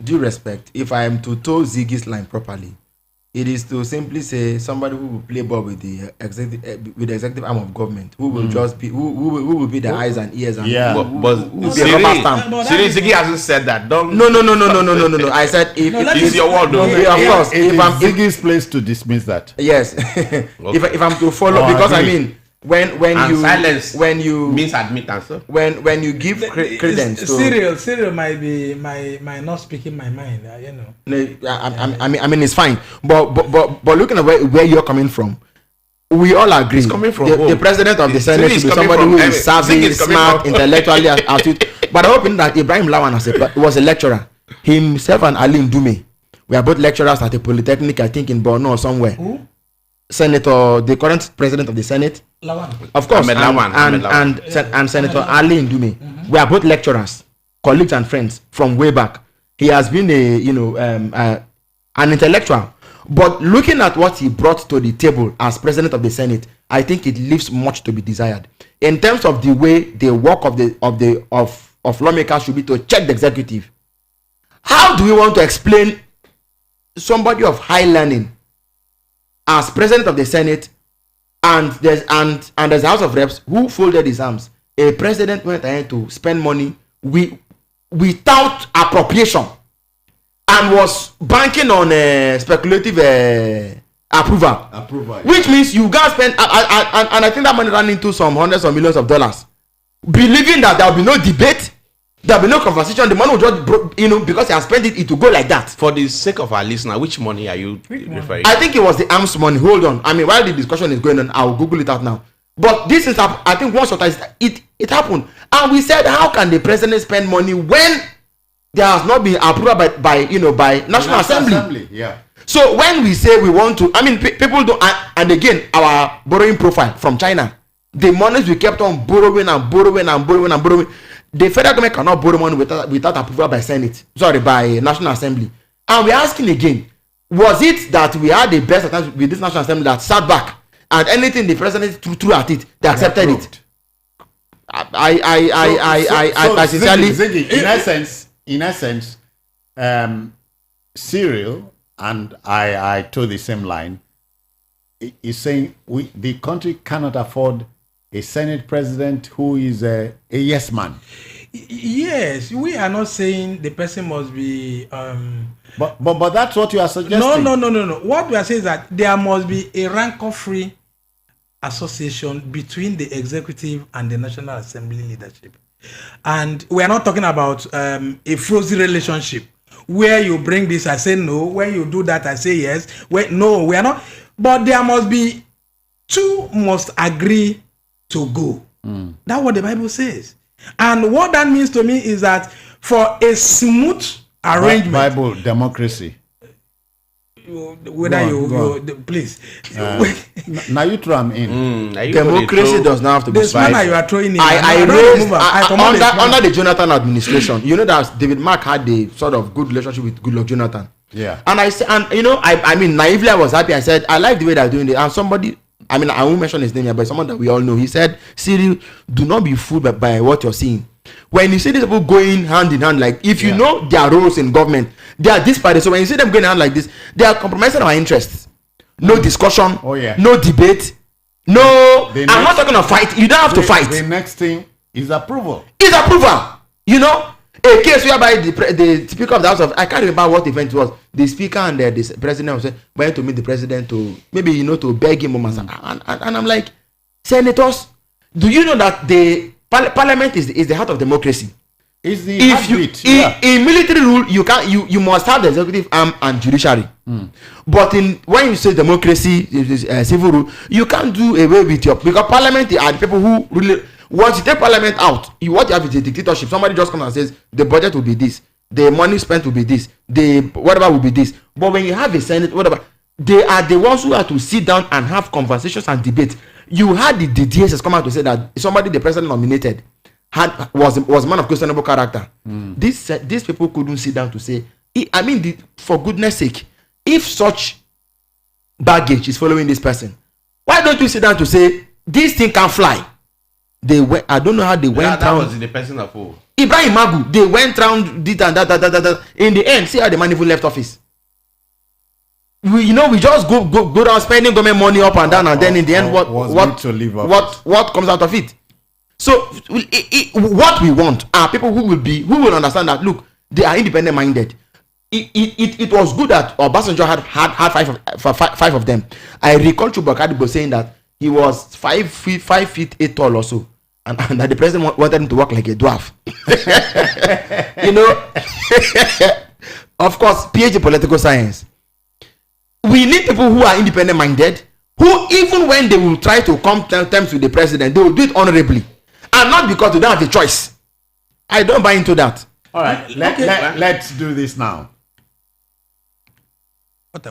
due respect, if I am to toe Ziggy's line properly, it is to simply say somebody who will play ball with the executive arm of government, who will just be who will be the eyes and ears and Yeah. who But will be a rubber stamp. Ziggy hasn't said that. Don't. No. I said if It's your word, though. of course. It is Ziggy's place to dismiss that. Yes. If I'm to follow, Oh, because I agree. mean when silence you means admittance. Huh? when you give credence to Cyril might not speak in my mind, you know. No, I mean it's fine, but looking at where you're coming from, we all agree. It's coming from the home. president of the Senate Ziggy is should be coming somebody from who heaven. is savvy, Ziggy is coming smart, from- intellectually astute. But I'm hoping that Ibrahim Lawan was a lecturer. Himself and Ali Ndume, we are both lecturers at a polytechnic, I think in Borno or somewhere. Who? Senator, the current president of the Senate. Lawan. Of course, Ahmed Lawan, Ahmed Lawan. and Senator Ali Ndume, we are both lecturers, colleagues and friends from way back. He has been an intellectual, but looking at what he brought to the table as president of the Senate, I think it leaves much to be desired in terms of the way the work of lawmakers should be to check the executive. How do we want to explain somebody of high learning as president of the Senate, and there's a House of Reps who folded his arms? A president went ahead to spend money without appropriation and was banking on speculative approval. Which means you guys spend and I think that money ran into some hundreds of millions of dollars, believing that there will be no debate, there will be no conversation. The money will just because he has spent it will go like that. For the sake of our listener, which money are you referring? I think it was the arms money. Hold on. I mean, while the discussion is going on, I'll Google it out now. But this is, I think, once or twice it happened, and we said, how can the president spend money when there has not been approved by National Assembly? Yeah. So when we say we want to, I mean, people don't, and again, our borrowing profile from China, the monies we kept on borrowing. The federal government cannot borrow money without approval by National Assembly. And we're asking again, was it that we had the best attempts with this National Assembly that sat back and anything the president threw at it, they accepted it? I sincerely, Ziggy, in essence, Cyril and I told the same line. Is saying the country cannot afford a Senate president who is a yes man. Yes, we are not saying the person must be. But that's what you are suggesting. No. What we are saying is that there must be a rancor-free association between the executive and the National Assembly leadership. And we are not talking about a frozen relationship where you bring this, I say no. When you do that, I say yes. No, we are not. But there must be two must agree to go. That's what the Bible says. And what that means to me is that for a smooth arrangement, Bible democracy. whether please. Now you throw them in. Democracy does not have to be This manner you are throwing in. I raised under the Jonathan administration. You know that David Mark had a sort of good relationship with Goodluck Jonathan. Yeah. And I said, and you know, I mean, naively I was happy. I said, I like the way they're doing it. And somebody, I mean, I won't mention his name here, but someone that we all know, he said, Cyril, do not be fooled by what you're seeing. When you see these people going hand in hand, like if you know their roles in government, they are disparate. So when you see them going hand like this, they are compromising our interests. No discussion. No debate. No. I'm not talking about fight. You don't have to fight. The next thing is approval. Is approval. You know, a case whereby the Speaker of the House of, I can't remember what event it was. The Speaker and the President went to meet the President to maybe to beg him and I'm like, senators, do you know that the Parliament is the heart of democracy? Is the in military rule you must have the executive arm and judiciary. But when you say democracy, civil rule, you can't do away with because Parliament are the people who really, once you take Parliament out, what you have is a dictatorship. Somebody just comes and says the budget will be this, the money spent will be this, the whatever will be this. But when you have a Senate, whatever, they are the ones who have to sit down and have conversations and debate. You had the DSS come out to say that somebody the president nominated was a man of questionable character. These people couldn't sit down to say, I mean, for goodness sake, if such baggage is following this person, why don't you sit down to say this thing can fly? They went, I don't know how they went. That was the person of who? Ibrahim Magu. They went round this and that. In the end, see how the man even left office. We just go down spending government money up and down, and then in the end, what comes out of it? So what we want are people who will understand that look, they are independent minded. It was good that Obasanjo had five of them. I recall Chubakadibo saying that he was 5 feet 8 tall or so, and that the president wanted him to walk like a dwarf. Of course, PhD political science. We need people who are independent minded, who even when they will try to come to terms with the president, they will do it honorably, and not because they don't have a choice. I don't buy into that. All right, let's do this now. What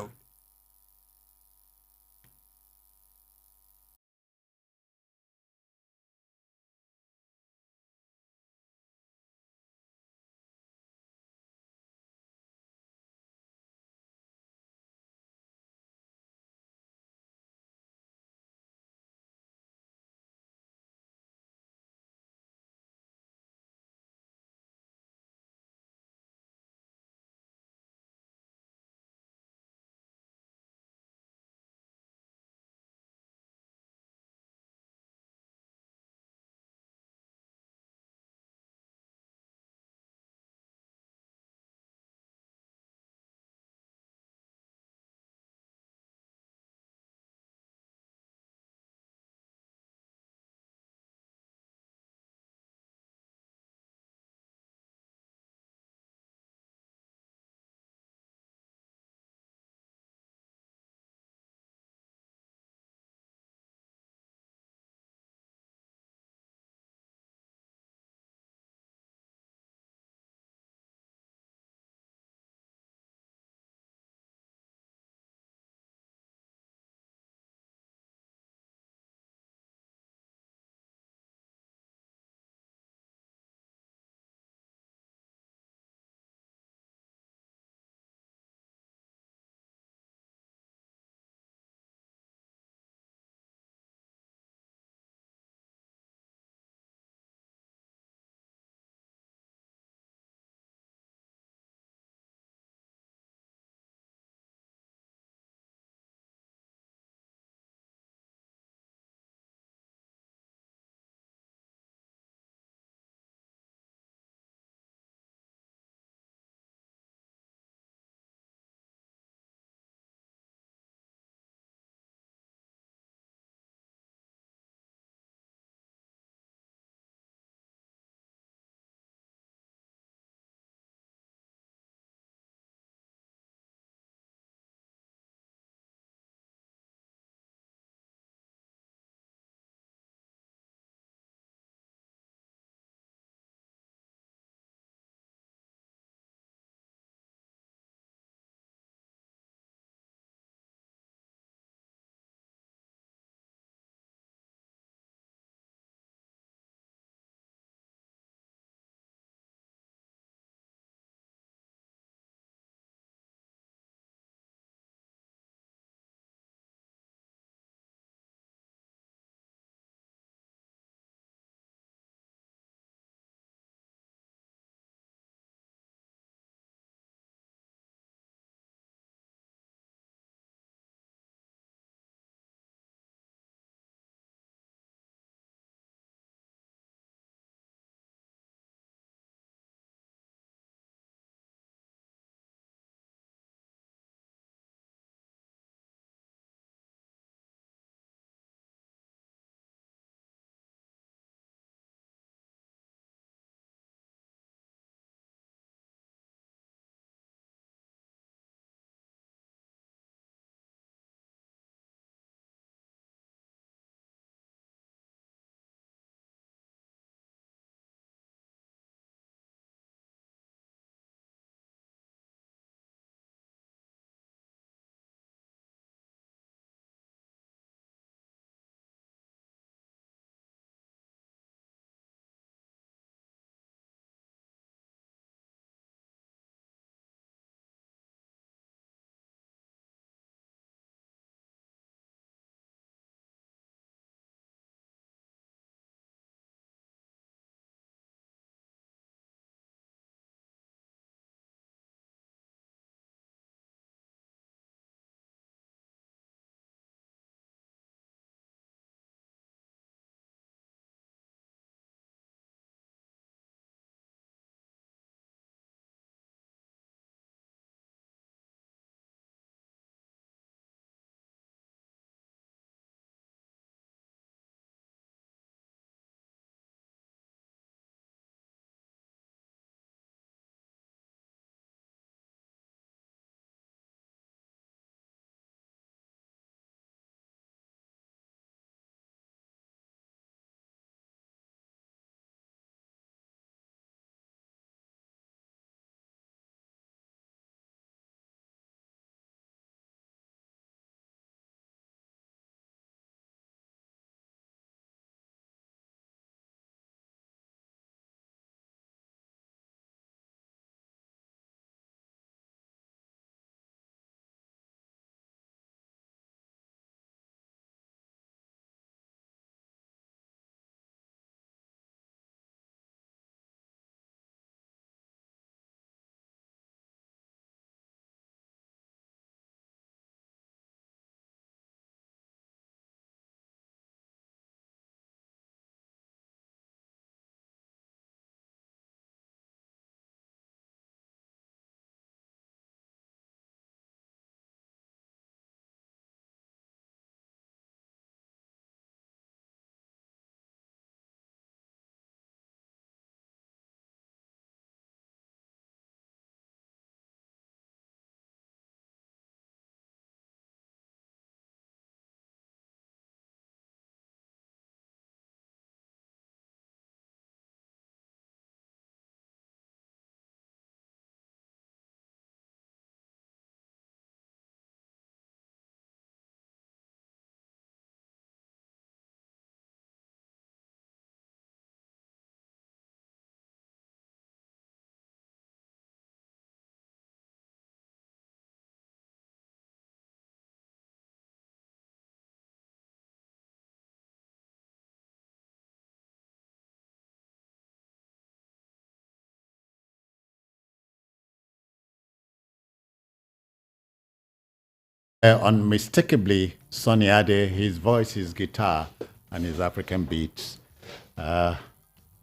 Unmistakably, Sonny Ade, his voice, his guitar, and his African beats.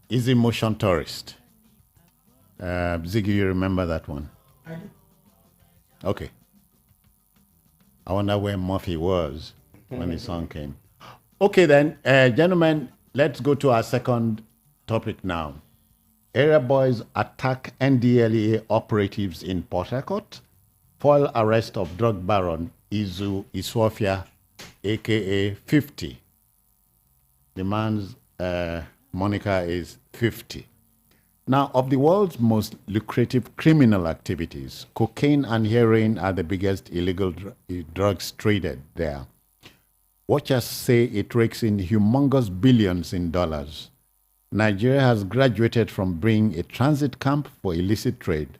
Easy Motion Tourist. Ziggy, you remember that one? I do. Okay. I wonder where Murphy was when the song came. Okay, then, gentlemen, let's go to our second topic now. Area boys attack NDLEA operatives in Port Harcourt. Foil arrest of drug baron Izu Iswafia, aka 50. The man's moniker is 50. Now, of the world's most lucrative criminal activities, cocaine and heroin are the biggest illegal drugs traded there. Watchers say it rakes in humongous billions in dollars. Nigeria has graduated from being a transit camp for illicit trade.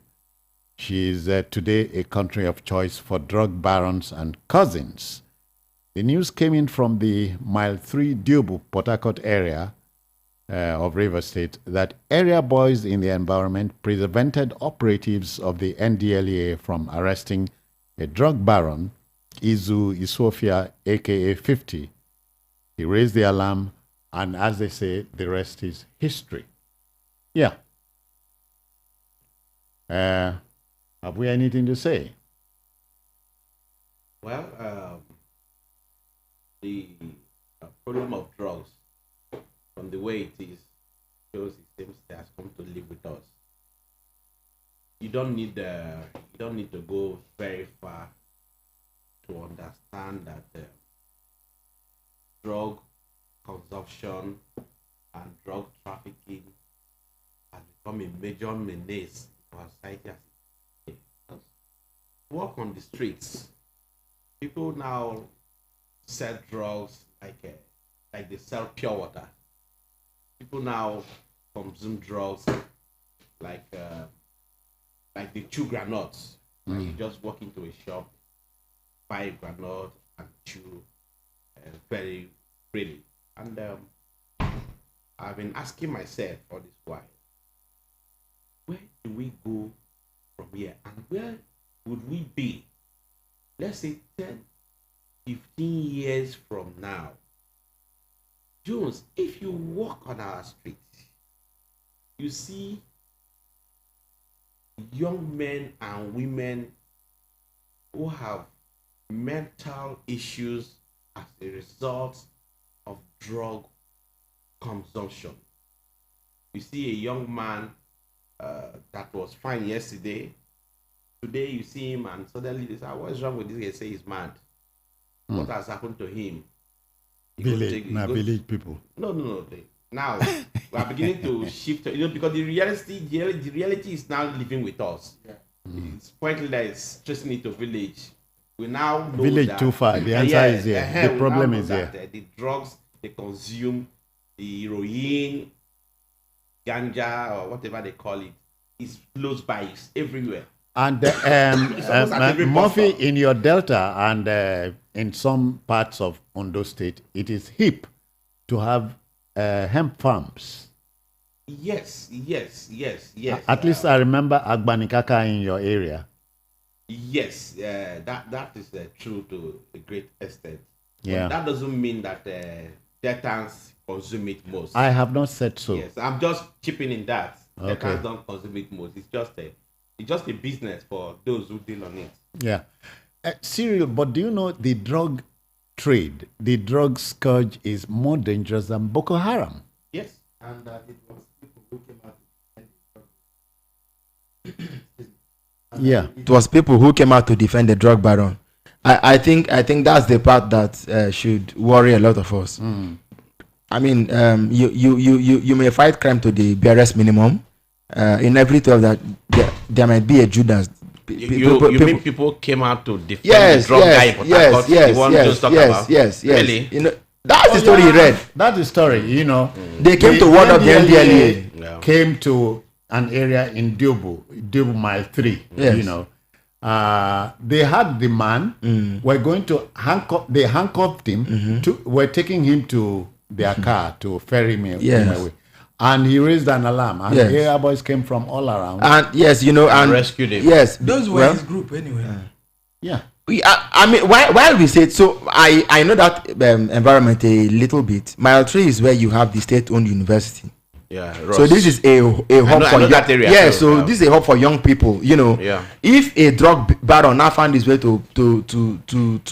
She is today a country of choice for drug barons and cousins. The news came in from the Mile 3 Diobu, Port Harcourt area of Rivers State that area boys in the environment prevented operatives of the NDLEA from arresting a drug baron, Izu Iswafia, aka 50. He raised the alarm, and as they say, the rest is history. Yeah. Have we anything to say? Well, the problem of drugs, from the way it is, shows it seems it has come to live with us. You don't need to go very far to understand that drug consumption and drug trafficking has become a major menace for our society. Walk on the streets. People now sell drugs like they sell pure water. People now consume drugs like they chew granules. Like you just walk into a shop, buy a granule and chew very freely. And I've been asking myself all this while, where do we go from here? And where would we be, let's say 10, 15 years from now? Jones, if you walk on our streets, you see young men and women who have mental issues as a result of drug consumption. You see a young man that was fine yesterday. Today you see him and suddenly they say, what's wrong with this guy? Say he's mad. What has happened to him? Village people. No. Now we are beginning to shift, because the reality is now living with us. Yeah. It's pointless stressing it to village. We now know village that, too far. The answer is here. The problem is here. The drugs they consume, the heroin, ganja, or whatever they call it, is close by, it's everywhere. And Murphy, in your delta and in some parts of Ondo State, it is hip to have hemp farms. Yes. At least I remember Agbanikaka in your area. Yes, that is true to a great extent. Yeah. But that doesn't mean that Deltans consume it most. I have not said so. Yes, I'm just chipping in that. Okay. Deltans don't consume it most. It's just a business for those who deal on it. Yeah. Cyril, but do you know the drug trade, the drug scourge is more dangerous than Boko Haram? Yes. And it was people who came out to defend the Yeah. It was people who came out to defend the drug baron. I think that's the part that should worry a lot of us. I mean, you may fight crime to the barest minimum. In every 12 that there might be a Judas. You mean people came out to defend the drug guy in Port Harcourt? Yes. Really? You know, that's the story you read. That's the story, you know. They came to ward up the NDLEA. Yeah. Came to an area in Diobu Mile 3, Yes. you know. They had the man, were going to they handcuffed him, were taking him to their car to ferry him away. And he raised an alarm, and the area boys came from all around. And yes, and rescued him. Yes, Those were his group anyway. Yeah. I mean, while we say it, so I know that environment a little bit. Mile 3 is where you have the state-owned university. Yeah. So Ross. this is a hub I for know that area. yeah. So, So yeah. this is a hub for young people. You know, Yeah. if a drug baron now found his way to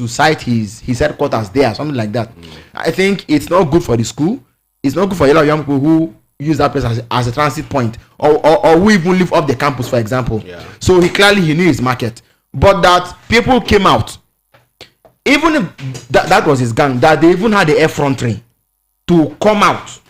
site his headquarters there, something like that, I think it's not good for the school. It's not good for a lot of young people who use that place as a transit point, or who even live off the campus, for example. Yeah. So he knew his market, but that people came out, even if that was his gang, that they even had the effrontery to come out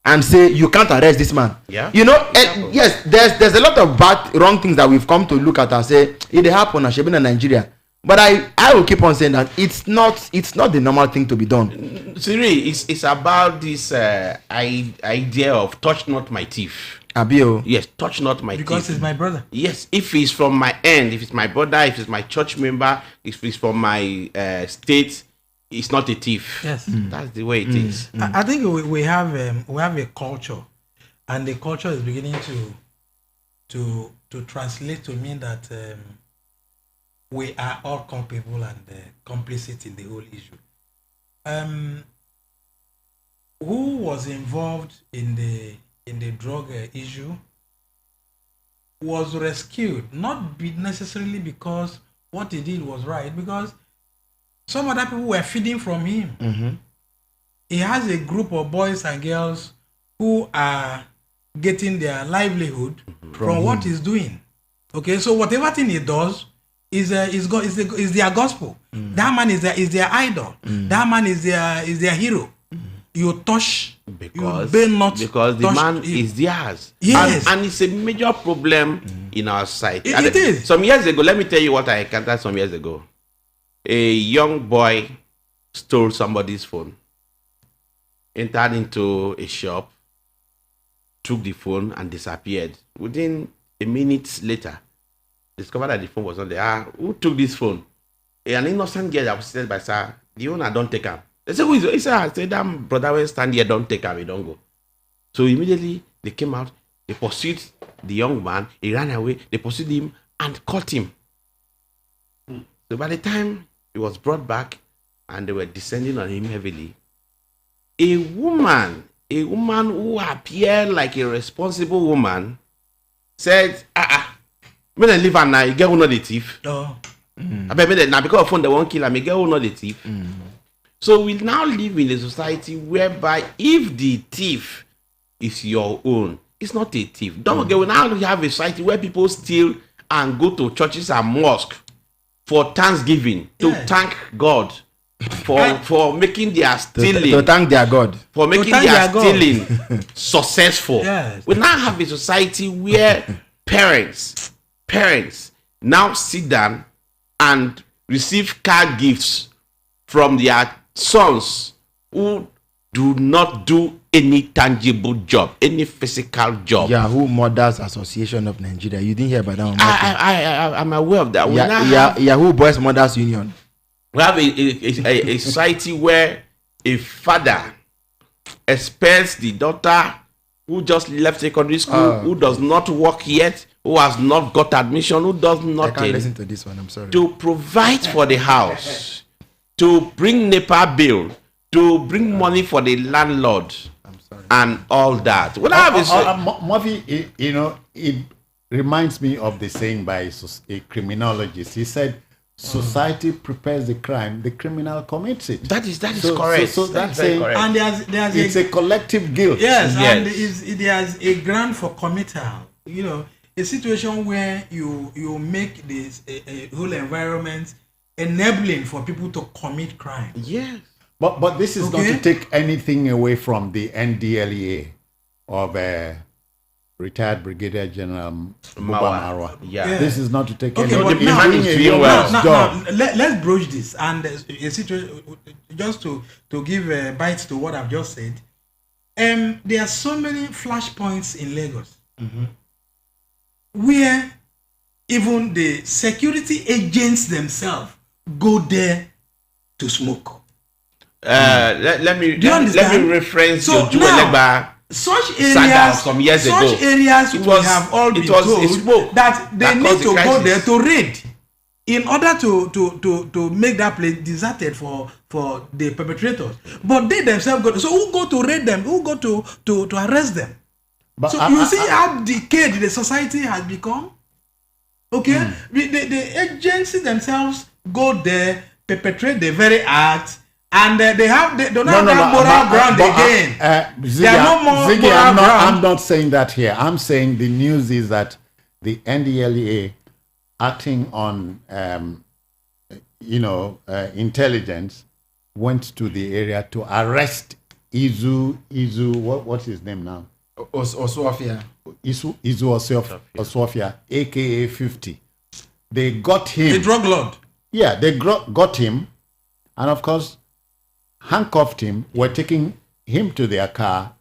and say you can't arrest this man. Yeah. You know, yes, there's a lot of wrong things that we've come to look at and say it happened and should be in Nigeria. But I will keep on saying that it's not the normal thing to be done. Siri, it's about this idea of touch not my thief. Abio. Yes, touch not my Because thief. he's my brother. Yes, if he's from my end, if it's my brother, if it's my church member, if it's from my state, it's not a thief. Yes. That's the way it is. I think we have a culture, and the culture is beginning to translate to mean that we are all culpable and complicit in the whole issue. Who was involved in the drug issue was rescued, not necessarily because what he did was right, because some other people were feeding from him. Mm-hmm. He has a group of boys and girls who are getting their livelihood from what he's doing. Okay, so whatever thing he does is their gospel. That man is their idol. That man is their hero. You touch Because because the man is theirs. Yes. And it's a major problem in our society. It is. Some years ago, let me tell you what I encountered some years ago. A young boy stole somebody's phone, entered into a shop, took the phone and disappeared. Within a minute later, discovered that the phone was not there. Who took this phone? An innocent girl that was seated by sir. The owner don't take him. They said, who is it? He said, I said, that brother will stand here, don't take him, he don't go. So immediately they came out, they pursued the young man, he ran away, they pursued him and caught him. So by the time he was brought back and they were descending on him heavily, a woman who appeared like a responsible woman said, me then leave her now, you get who know the thief. Oh. I bet now because of phone they won't kill her, me get who know the thief. So we now live in a society whereby if the thief is your own, it's not a thief. Don't forget, we now have a society where people steal and go to churches and mosques for Thanksgiving to thank God for making their stealing. To thank their God. For making thank their their God. stealing successful. Yes. We now have a society where parents now sit down and receive car gifts from their sons who do not do any tangible job, any physical job. Yahoo Mothers Association of Nigeria. You didn't hear about that one? I'm aware of that. We now have, Yahoo Boys Mothers Union. we have a society where a father expects the daughter who just left secondary school, who does not work yet, who has not got admission, who does I can't nothing, listen to this one. I'm sorry. to provide for the house, to bring NEPA bill, to bring money for the landlord, and all that. What I have is Murphy, it reminds me of the saying by a criminologist. He said, society prepares the crime, the criminal commits it. that is correct. So That that's is very saying correct. And there's it's a collective guilt. yes, and Yes. there's a ground for committal. A situation where you make this a whole environment enabling for people to commit crime. Yes. But this is not Okay. to take anything away from the NDLEA of retired Brigadier General Buba Marwa. Yeah. This is not to take Okay, anything. but the now, man is doing well. now, let's broach this and a situation just to give a bite to what I've just said. There are so many flashpoints in Lagos where even the security agents themselves go there to smoke. Let me Do you understand? reference So your Joe now, Elegba Such saga areas, of some years such ago. areas It we was- have all it been was a told smoke that they that need caused to the go crisis. there to raid. in order to make that place deserted for the perpetrators. But they themselves go. So who go to raid them? Who go to arrest them? But So you see how decayed the society has become. Okay, the agency themselves go there, perpetrate the very act, and they don't have that moral ground again. Ziggy, There are no more Ziggy, moral ground. I'm not saying that here. I'm saying the news is that the NDLEA, acting on intelligence, went to the area to arrest Izu. What's his name now? Osofia. Izu Osofia, aka 50. They got him. The drug lord. Yeah, they got him, and of course, handcuffed him. Were taking him to their car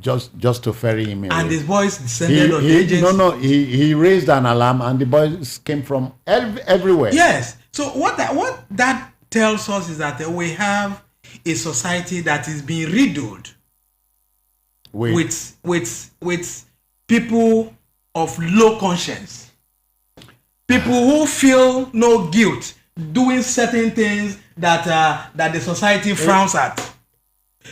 just to ferry him away. And his boys descended on the agency. He raised an alarm, and the boys came from everywhere. Yes. So what that tells us is that we have a society that is being riddled with people of low conscience, people who feel no guilt doing certain things that the society frowns at.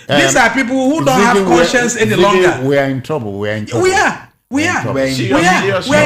These are people who don't have conscience any longer. We are in trouble. We are in trouble. We are. trouble. We're in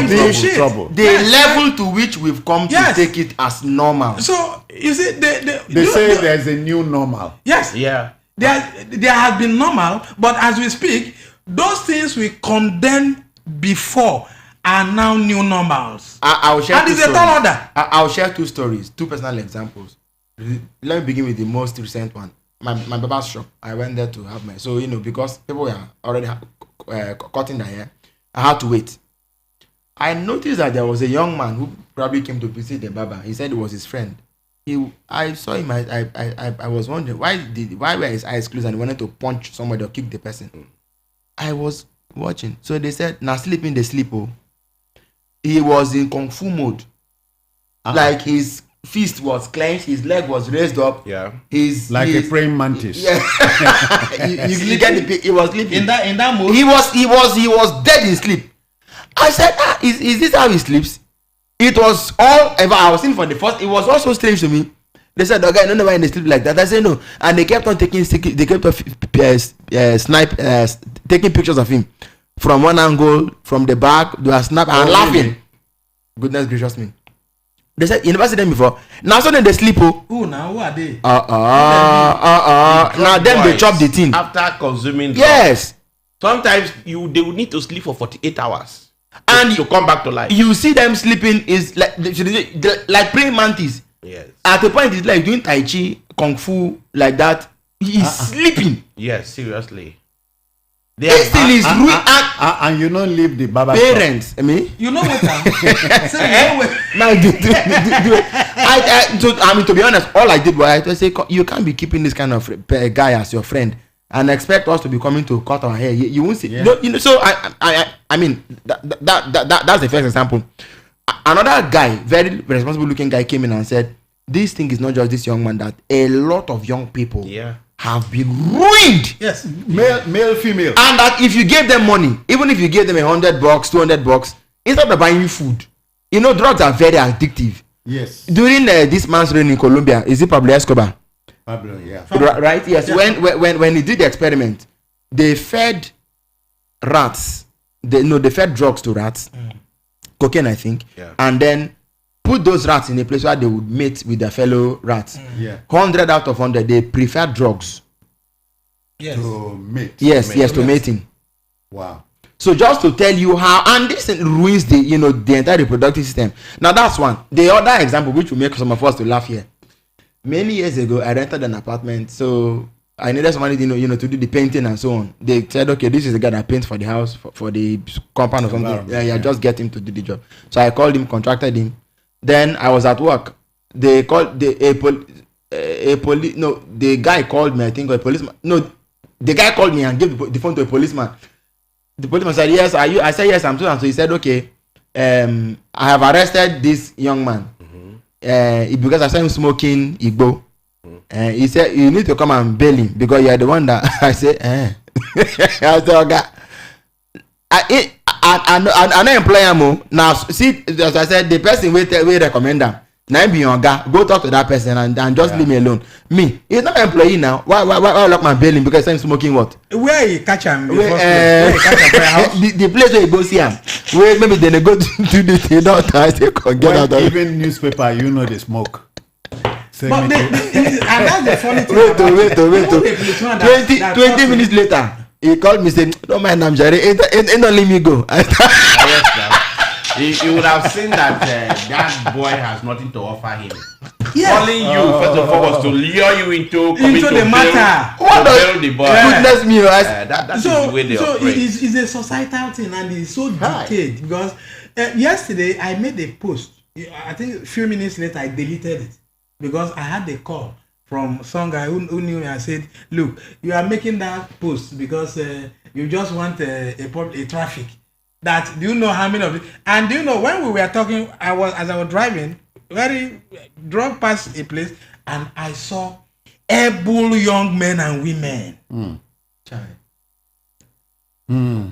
deep shit. Trouble. The level to which we've come to take it as normal. So you see, They say there's a new normal. Yes. Yeah. There has been normal, but as we speak, those things we condemned before are now new normals. I'll share And two it's a stories. tall order. I'll share two stories, two personal examples. Let me begin with the most recent one. My barber's shop. I went there to have my, so because people were already cutting their hair, I had to wait. I noticed that there was a young man who probably came to visit the barber. He said it was his friend. I saw him. I was wondering why were his eyes closed and he wanted to punch somebody or kick the person. I was watching. So they said, "Now sleeping they sleep." Oh, he was in kung fu mode. Like his fist was clenched, his leg was raised up. Yeah. A praying mantis. Yeah. you get the pic. He was sleeping. In that mode. He was dead in sleep. I said, is this how he sleeps? It was all ever. I was in for the first. It was also strange to me. They said, "Okay, I don't know why they sleep like that." I said no, and they kept on taking taking pictures of him from one angle, from the back. They were snapping and laughing. Really? Goodness gracious me! They said you never see them before. Now suddenly they sleep. Oh. Who now? Who are they? Now then they chop the thing. After consuming drugs. Yes. Sometimes they would need to sleep for 48 hours. And to come back to life. You see them sleeping is like praying mantis. Yes. At a point, it's like doing tai chi, kung fu, like that. He's sleeping. Yes, seriously. This thing is ruin. And you don't leave the barber Parents, I mean, You know what? now I mean, to be honest, all I did was I just say you can't be keeping this kind of guy as your friend and expect us to be coming to cut our hair. You won't see. Yeah. So I mean that's the first example. Another guy, very responsible looking guy, came in and said, "This thing is not just this young man. That a lot of young people have been ruined. Yes. Male, female. And that if you gave them money, even if you gave them $100, $200, instead of buying food, drugs are very addictive. Yes. During this man's reign in Colombia, is it Pablo Escobar? Pablo, yeah. Right? Yes. Yeah. When he did the experiment, they fed rats. They fed drugs to rats, cocaine, I think, and then put those rats in a place where they would mate with their fellow rats. 100 out of 100, they prefer drugs. Yes. To mate. Yes, to mating. Wow. So just to tell you how, and this ruins the entire reproductive system. Now that's one. The other example, which will make some of us to laugh here. Many years ago, I rented an apartment, so I needed somebody to do the painting and so on. They said, okay, this is the guy that paints for the house, for the compound or something. Just get him to do the job. So I called him, contracted him. Then I was at work. They called the guy called me, I think, or a policeman. No, the guy called me and gave the phone to a policeman. The policeman said, "Yes, are you?" I said, "Yes, I'm so and so." He said, "Okay, I have arrested this young man because I saw him smoking Igbo." He said, "You need to come and bail him because you are the one that." I said, I said, "Okay." I know employer mo now. See, as I said, the person we recommend them. Now be your guy. Go talk to that person and just leave me alone. Me, he's not an employee now. Why lock my bail him because I'm smoking what? Where you catch him? The place where you go see him. Where maybe they go to the doctor. I say, get out of even newspaper, you know they smoke. But and that's the funny thing. Wait. 20 minutes later, he called me saying, "Don't mind, I'm Jerry. Ain't don't let me go." You would have seen that that boy has nothing to offer him. Yes. Calling you first of all was to lure you into coming to the matter. What bail the boy? Goodness me, That is the way they operate. It's a societal thing and it's so decayed because yesterday I made a post. I think a few minutes later I deleted it because I had a call from some guy who knew me and said, "Look, you are making that post because you just want a traffic." That do you know how many of it? And do you know when we were talking? As I was driving, drove past a place and I saw able young men and women.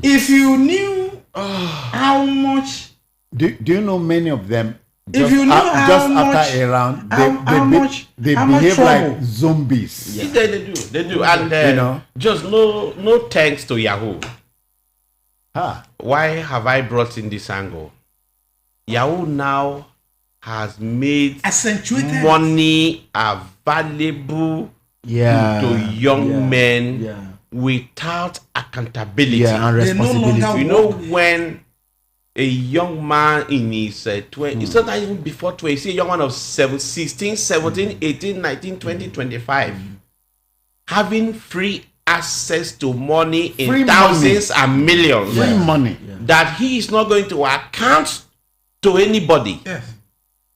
If you knew how much, do you know many of them? If you knew how just much, after a round, they how much behave trouble. like zombies. Yeah. They do, and you know, just no thanks to Yahoo. Why have I brought in this angle? Yahoo now has made accentuated money available to young men without accountability and responsibility. You know, when a young man in his 20, it's not even before 20, see a young man of 16, 17, 18, 19, 20, 25, having free access to money in Free thousands money. and millions, Free money. that he is not going to account to anybody. Yes.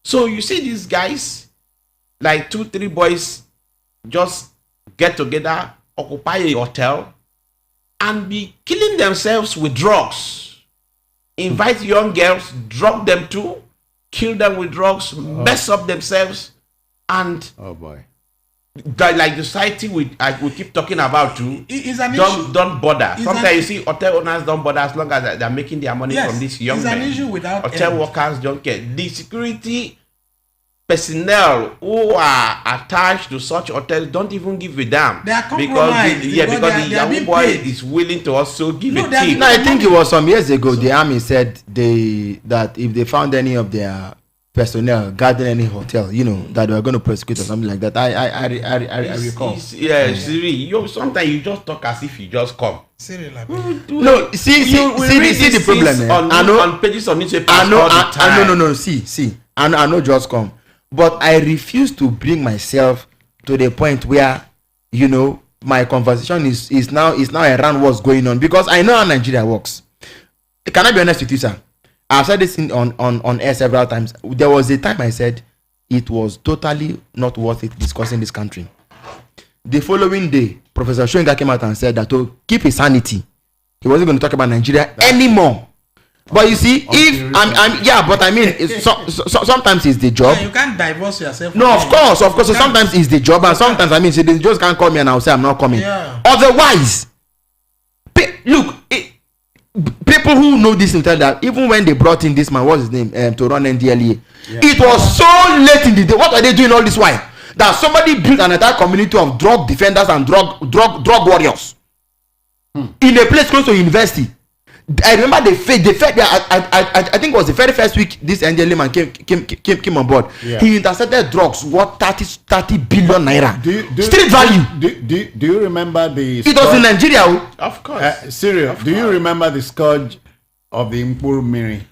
So you see these guys, like 2-3 boys, just get together, occupy a hotel, and be killing themselves with drugs. Invite young girls, drug them too, kill them with drugs, mess up themselves, and Oh boy. like the society we keep talking about too. It's an issue. Don't bother. It's Sometimes an- you see hotel owners don't bother as long as they're making their money Yes, from these young it's men. an issue without hotel end. workers don't care. The security personnel who are attached to such hotels don't even give a damn. They are because compromised the because the they are Yahoo being boy paid. is willing to also give No, a they are tip. No, I think it was some years ago. The army said that if they found any of their personnel guarding any hotel, that they were going to prosecute or something like that. I recall. Siri, sometimes you just talk as if you just come. No, see the problem. On pages of newspapers I know. all the time. No. See. I know just come, but I refuse to bring myself to the point where my conversation is now around what's going on, because I know how Nigeria works. Can I be honest with you, sir? I've said this on air several times. There was a time I said it was totally not worth it discussing this country. The following day, Professor Shoyinka came out and said that to keep his sanity, he wasn't going to talk about Nigeria anymore. But you see, sometimes it's the job. You can't divorce yourself. No, of course. So sometimes it's the job, and sometimes they just can't call me and I'll say I'm not coming. Yeah. Otherwise, people who know this will tell that even when they brought in this man, what's his name, to run NDLEA, it was so late in the day. What are they doing all this while? That somebody built an entire community of drug defenders and drug warriors in a place close to university. I remember they fed. I think it was the very first week this NDLEA man came on board. Yeah. He intercepted drugs worth 30 billion naira. Street value. Do you remember the? It was in Nigeria. Of course. Syria. Do you remember the scourge of the Mpuru Miri?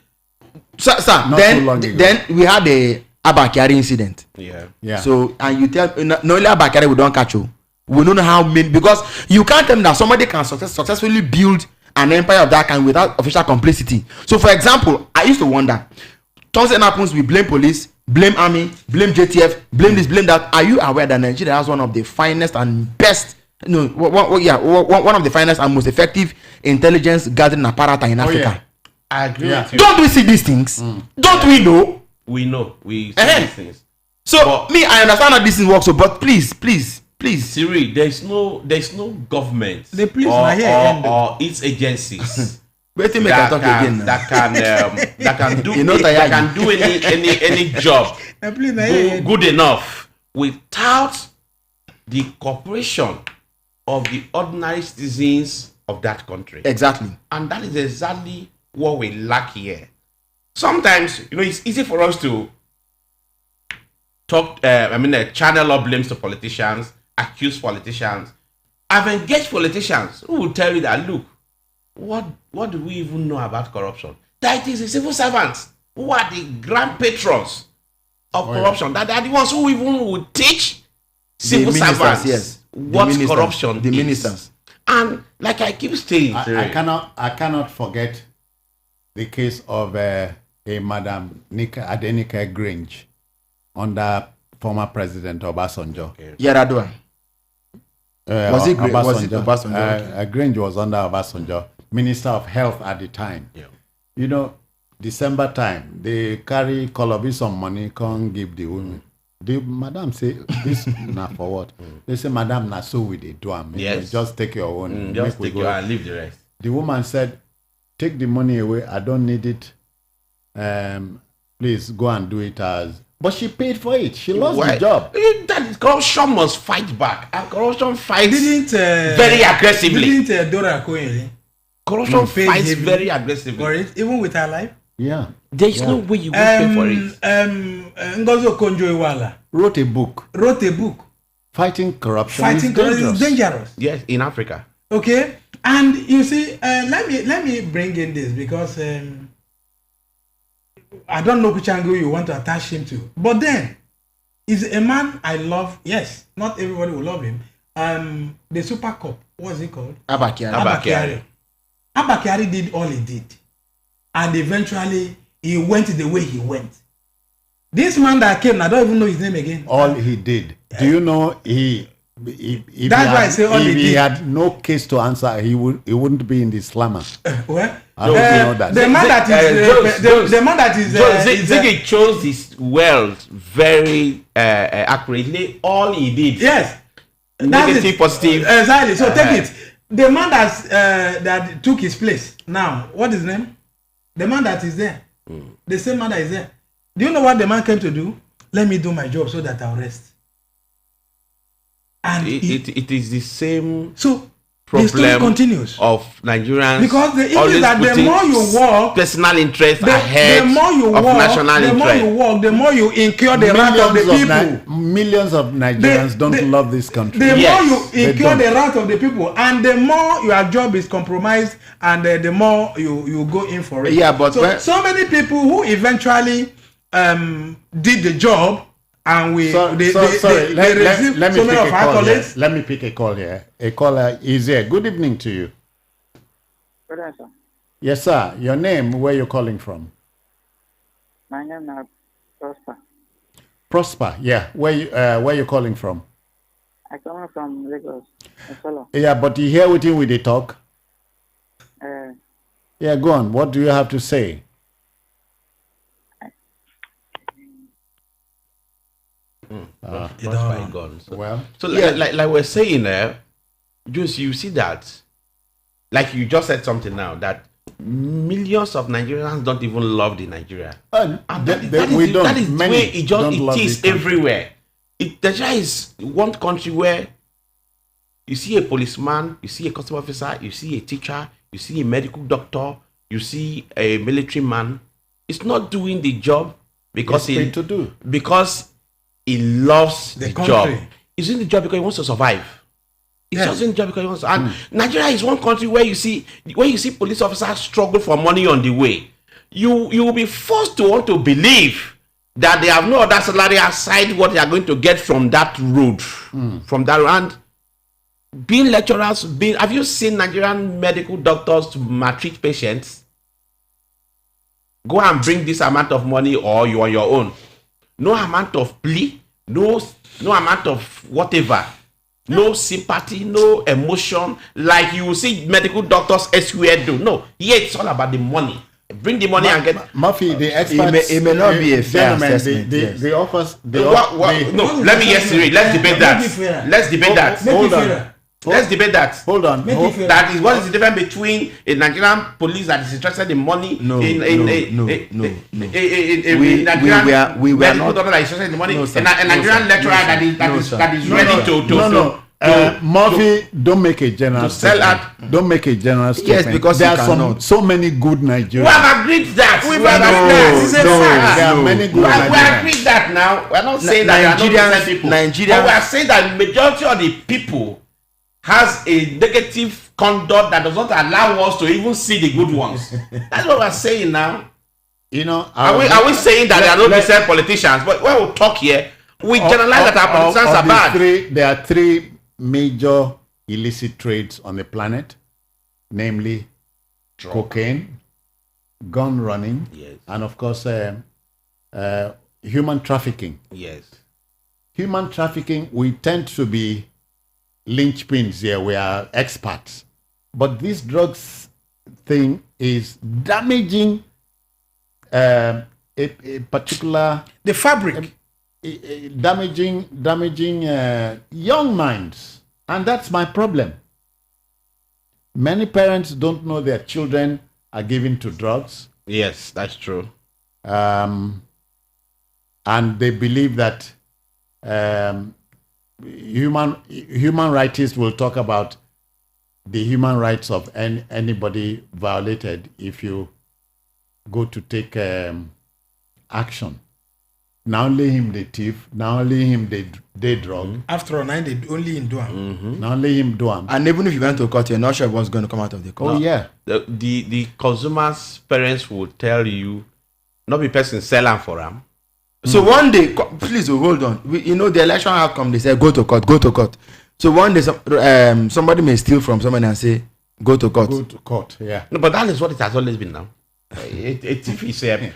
Sir, Not too long ago. then we had the Abakari incident. Yeah. So, and you tell not only Abakari we don't catch you. We don't know how many, because you can't tell me that somebody can successfully build an empire of that kind without official complicity. So, for example, I used to wonder, something happens, we blame police, blame army, blame JTF, blame this, blame that. Are you aware that Nigeria has one of the finest and best, one of the finest and most effective intelligence gathering apparatus in Africa? Yeah. I agree with you. Don't we see these things? Don't we know? We know. We see these things. So I understand how this thing works. So, but please. Siri, there's no government The police are here. or its agencies Wait till make I talk again. Now. that can do You know, that can do any job Please, good enough without the cooperation of the ordinary citizens of that country. Exactly. And that is exactly what we lack here. Sometimes, it's easy for us to talk, channel up blames to politicians, accuse politicians. I've engaged politicians who will tell you that, look, what do we even know about corruption? That it is the civil servants who are the grand patrons of corruption. That are the ones who even would teach civil servants what corruption is. The ministers. And like I keep saying, I cannot forget the case of a Madam Adenike Grange under former President Obasanjo. Yaradua. Was it Obasanjo? Grange was under Obasanjo, Minister of Health at the time. Yeah. December time, they carry Kolobi some money, can't give the women. The madam say, this not for what? They say, madam, not so with the do. Yes. Just take your own. Just take your and leave the rest. The woman said, take the money away. I don't need it. Please go and do it as. But she paid for it. She lost the job. That is, corruption must fight back. And corruption fights very aggressively. Didn't Dora Koyeli corruption fights very aggressively. for it, even with her life? Yeah. There is no way you will pay for it. Ngozi Okonjo-Iweala Wrote a book. Fighting corruption is dangerous. Yes, in Africa. Okay, and you see, let me bring in this because I don't know which angle you want to attach him to, but then he's a man I love. Yes, not everybody will love him. The Super Cup, what's it called? Abba Kyari. Abba Kyari did all he did, and eventually he went the way he went. This man that came, I don't even know his name again. All he did. Do you know he had no case to answer, he wouldn't be in the slammer. Well, I don't know that. The man that is Ziggy chose his words very accurately. All he did. Yes. Negative, positive. Exactly. So take it. The man that took his place. Now, what is his name? The man that is there. The same man that is there. Do you know what the man came to do? Let me do my job so that I'll rest. And it is the same problem continues of Nigerians, because the issue is that the more you work, personal interest ahead of national interest. The more you work, the more you incur the wrath of the people. Millions of Nigerians don't love this country. The more you incur the wrath of the people, and the more your job is compromised, and the more you go in for it. Yeah, but so many people who eventually did the job. And let me pick a call here. A caller is here. Good evening to you. Good day, sir. Yes, sir. Your name, where you're calling from? My name is Prosper. Prosper, yeah. Where you calling from? I come from Lagos. Yeah, but you hear with him with the talk? Yeah, go on. What do you have to say? Like we're saying there, just you see that, like you just said something now, that millions of Nigerians don't even love the Nigeria. That is the way it is everywhere. Nigeria is one country where you see a policeman, you see a custom officer, you see a teacher, you see a medical doctor, you see a military man. It's not doing the job because he loves the job. He's in the job because he wants to survive. He's just in the job because he wants to. And Nigeria is one country where you see police officers struggle for money on the way. You will be forced to want to believe that they have no other salary aside what they are going to get from that road. From that road. Being lecturers, have you seen Nigerian medical doctors maltreat patients? Go and bring this amount of money or you on your own. No amount of plea, no amount of whatever, no sympathy, no emotion, like you will see medical doctors elsewhere do. No, here it's all about the money. Bring the money and get. Murphy, the experts. It may not be a fair assessment. The offers. No, let me get serious. Let's debate that. Let's debate that. Hold on. Let's debate that. Hold on. Make it fair. That is what is the difference between a Nigerian police that is interested in money No. in We were medical not. doctor that is interested in money, No, sir. and a Nigerian No, sir. lecturer No, sir. that is No, ready sir. to Murphy, don't make a general sell statement. Don't make a general statement. because there you are cannot. so many good We Nigerians. have agreed that. We've We have agreed agreed that. that. It's a No, fact. there are many good We Nigerians. agreed that now. We are not saying that there are Nigerians- not people. Nigerians- But we are saying that majority of the people has a negative conduct that does not allow us to even see the good ones. That's what we are saying now. You know, Are we saying that there are no decent politicians? But when we talk here, we generalize that our politicians are bad. There are three major illicit trades on the planet, namely cocaine, gun running, Yes. and of course human trafficking. Yes. Human trafficking, we tend to be linchpins here. We are experts. But this drugs thing is damaging a particular, The fabric. damaging young minds. And that's my problem. Many parents don't know their children are given to drugs. Yes, that's true. And they believe that human rightists will talk about the human rights of anybody violated if you go to take action. Now only him they thief, now only him they drug, After all, they only in Duam. now only him do am. And even if you went to court, you're not sure what's going to come out of the court. Oh yeah. The consumers' parents will tell you, not be person selling for them. So one day, please hold on. The election outcome, they say go to court, go to court. So one day, somebody may steal from someone and say go to court. Go to court, yeah. No, but that is what it has always been now. A thief is There's-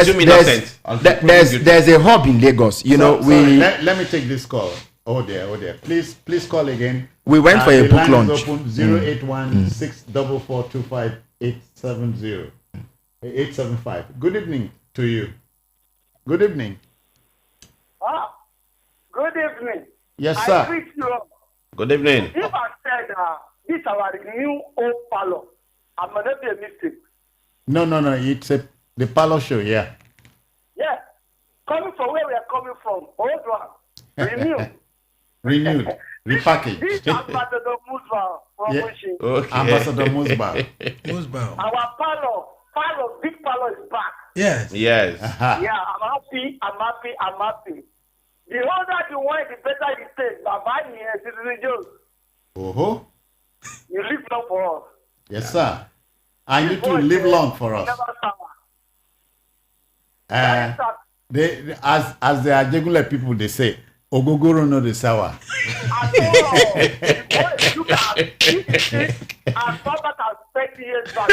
assuming there's- innocent. There's a hub in Lagos. Sorry, let me take this call. Oh dear. Please call again. We went for a the book line launch. is open 081 644 875. Good evening to you. Good evening. Good evening. Yes, I sir. greet you all. Good evening. If I said this our new old parlor, I'm gonna be a mistake. No. It's the parlor show, yeah. Yeah. Coming from where we are coming from, old one. Renew. Renewed, This repackaged. Ambassador Musba from Yeah. Mushin. Okay. Ambassador Musba. Musbao. Our parlor, big parlor is back. Yes. Yes. Yeah, I'm happy. The older you want, the better it takes. Baba here, Citizen Jones. Oh, You live long for us. yes, sir. And you too live long for us. Never sour. Uh, as the Ajegule people, they say, Ogogoro no the sour. I told you, look at this as far back as 30 years back.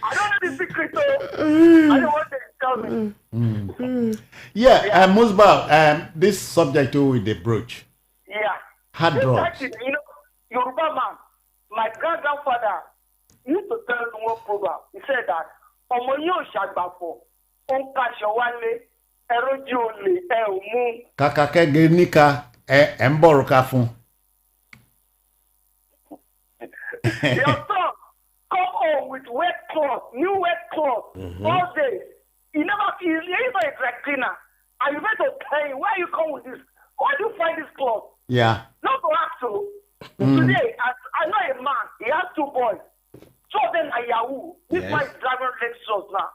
I don't know the secret, so I don't want to tell me. Yeah, Musba, this subject too with the brooch. Yeah. Hard This drugs. time, Yoruba man, my grandfather used to tell me one proverb. He said that, ọmọ yóò ṣàgbàfọ̀, ó ń kaṣọ wálé, ẹrójú olè, ẹ ò mú. Kàkà kẹ́gẹ́ níka ẹ̀ ń bọ̀rù ká fún. Your son come home with wet cloth, new wet cloth, all day. He never a dry cleaner. And you better tell him, where you come with this? Where do you find this cloth? Yeah. Not to ask so. Today, I know a man, he has 2 boys. 2 of them are Yahoo. This man is driving Lexus now.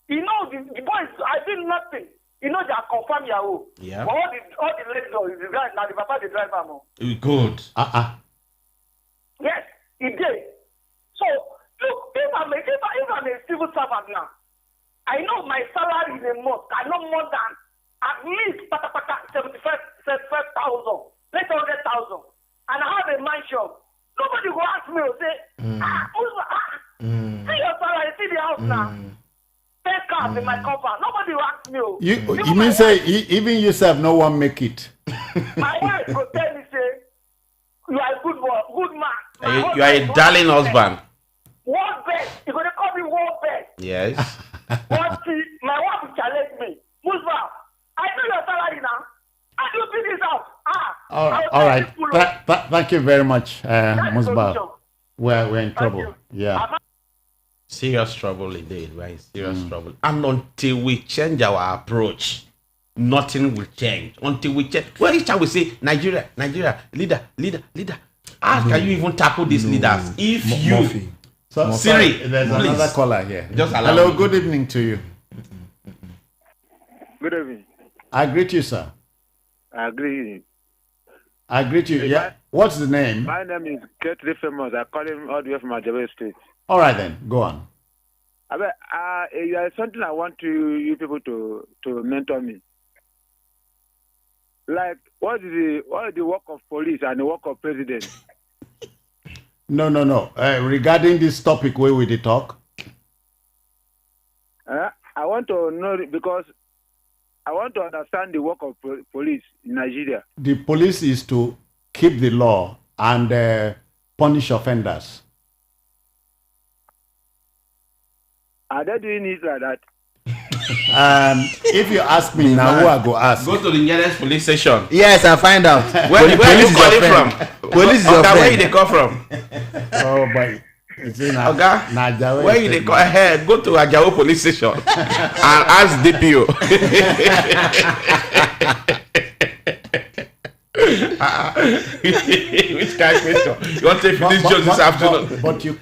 He knows the boys, I did nothing. He knows they are confirmed Yahoo. Yeah. But all the Lexus is the guy, now the papa, the driver now. Good. Yes, he did. So, look, if I'm a civil servant now, I know my salary in a month, I know more than at least 75,000, 800,000. And I have a mansion. Nobody will ask me, say, see your salary, see the house now. 10 cars in my compound. Nobody will ask me. You mean say even yourself no one make it? My wife will tell me, say, you are a good boy, good man. You are a darling husband. One bed. You're going to call me one bed. Yes. But my wife will challenge me. Musba, I know your salary now. I do see this house. All right. Thank you very much, Musbah. We're in trouble. you. Yeah. Serious trouble indeed. We're in serious trouble. And until we change our approach, nothing will change. Until we change. Well, each time we say Nigeria, leader. How can you even tackle these leaders if you... Murphy. So, Siri, there's please. another caller here. Just allow Hello, me. good evening to you. Good evening. I greet you, sir. I agree. I greet you. Yeah. What's the name? My name is Ketri Famous. I call him all the way from Ajabe State. All right then, go on. There's something I want you people to mentor me. Like, what is the work of police and the work of president? No. Regarding this topic where we did talk. I want to know because I want to understand the work of police in Nigeria. The police is to keep the law and punish offenders. Are they doing it like that? If you ask me now, who I go ask? Go to the nearest police station. Yes, I find out. Where you police is your calling friend. from? Police is your Where friend. you they come from? Oh boy. It's in Oga, where you they call ahead? Go to Ajao police station and ask DPO. Which kind of question? You want to finish just this afternoon? But you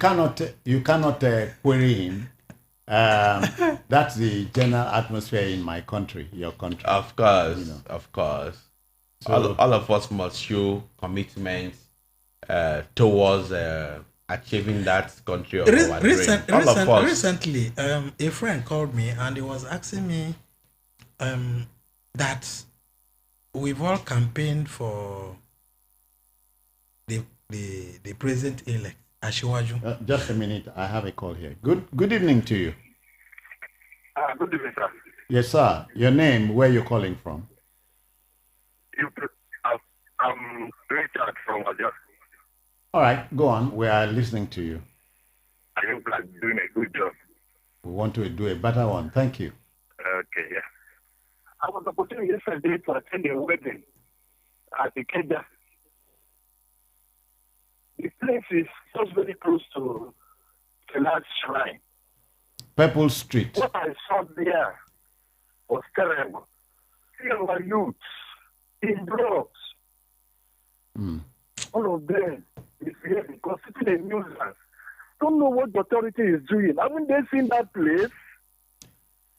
cannot query him. That's the general atmosphere in my country, your country. Of course, You know. of course. So- all of us must show commitment towards achieving that country of our dream. All of us. Recently, a friend called me and he was asking me that we've all campaigned for the president-elect, Asiwaju. Just a minute, I have a call here. Good evening to you. Good evening, sir. Yes, sir. Your name, where you're calling from? I'm Richard from Ajabe. All right, go on. We are listening to you. I hope I'm doing a good job. We want to do a better one. Thank you. Okay, yeah. I was opportunity yesterday to attend a wedding at the Kenya. The place is just very close to the large shrine. Purple Street. What I saw there was terrible. See our youths in drugs. All of them is here because sitting in nuisance. Don't know what the authority is doing. Haven't they seen that place?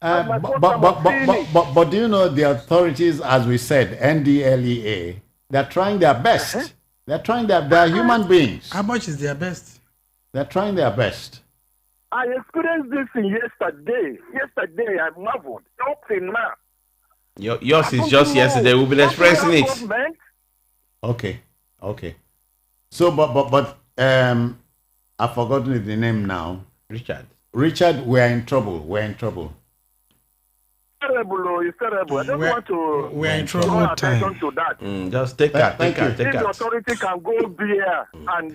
But do you know the authorities, as we said, NDLEA, they're trying their best. They're trying they're human beings. How much is their best? They're trying their best. I experienced this in yesterday. Yesterday, I marveled. Up till now. Yours is just yesterday. We've been expressing it. Okay. So, but I've forgotten the name now. Richard, we're in trouble. Terrible, it's terrible. I don't want to we're in draw trouble attention time. to that. Just take that. If the authority can go there and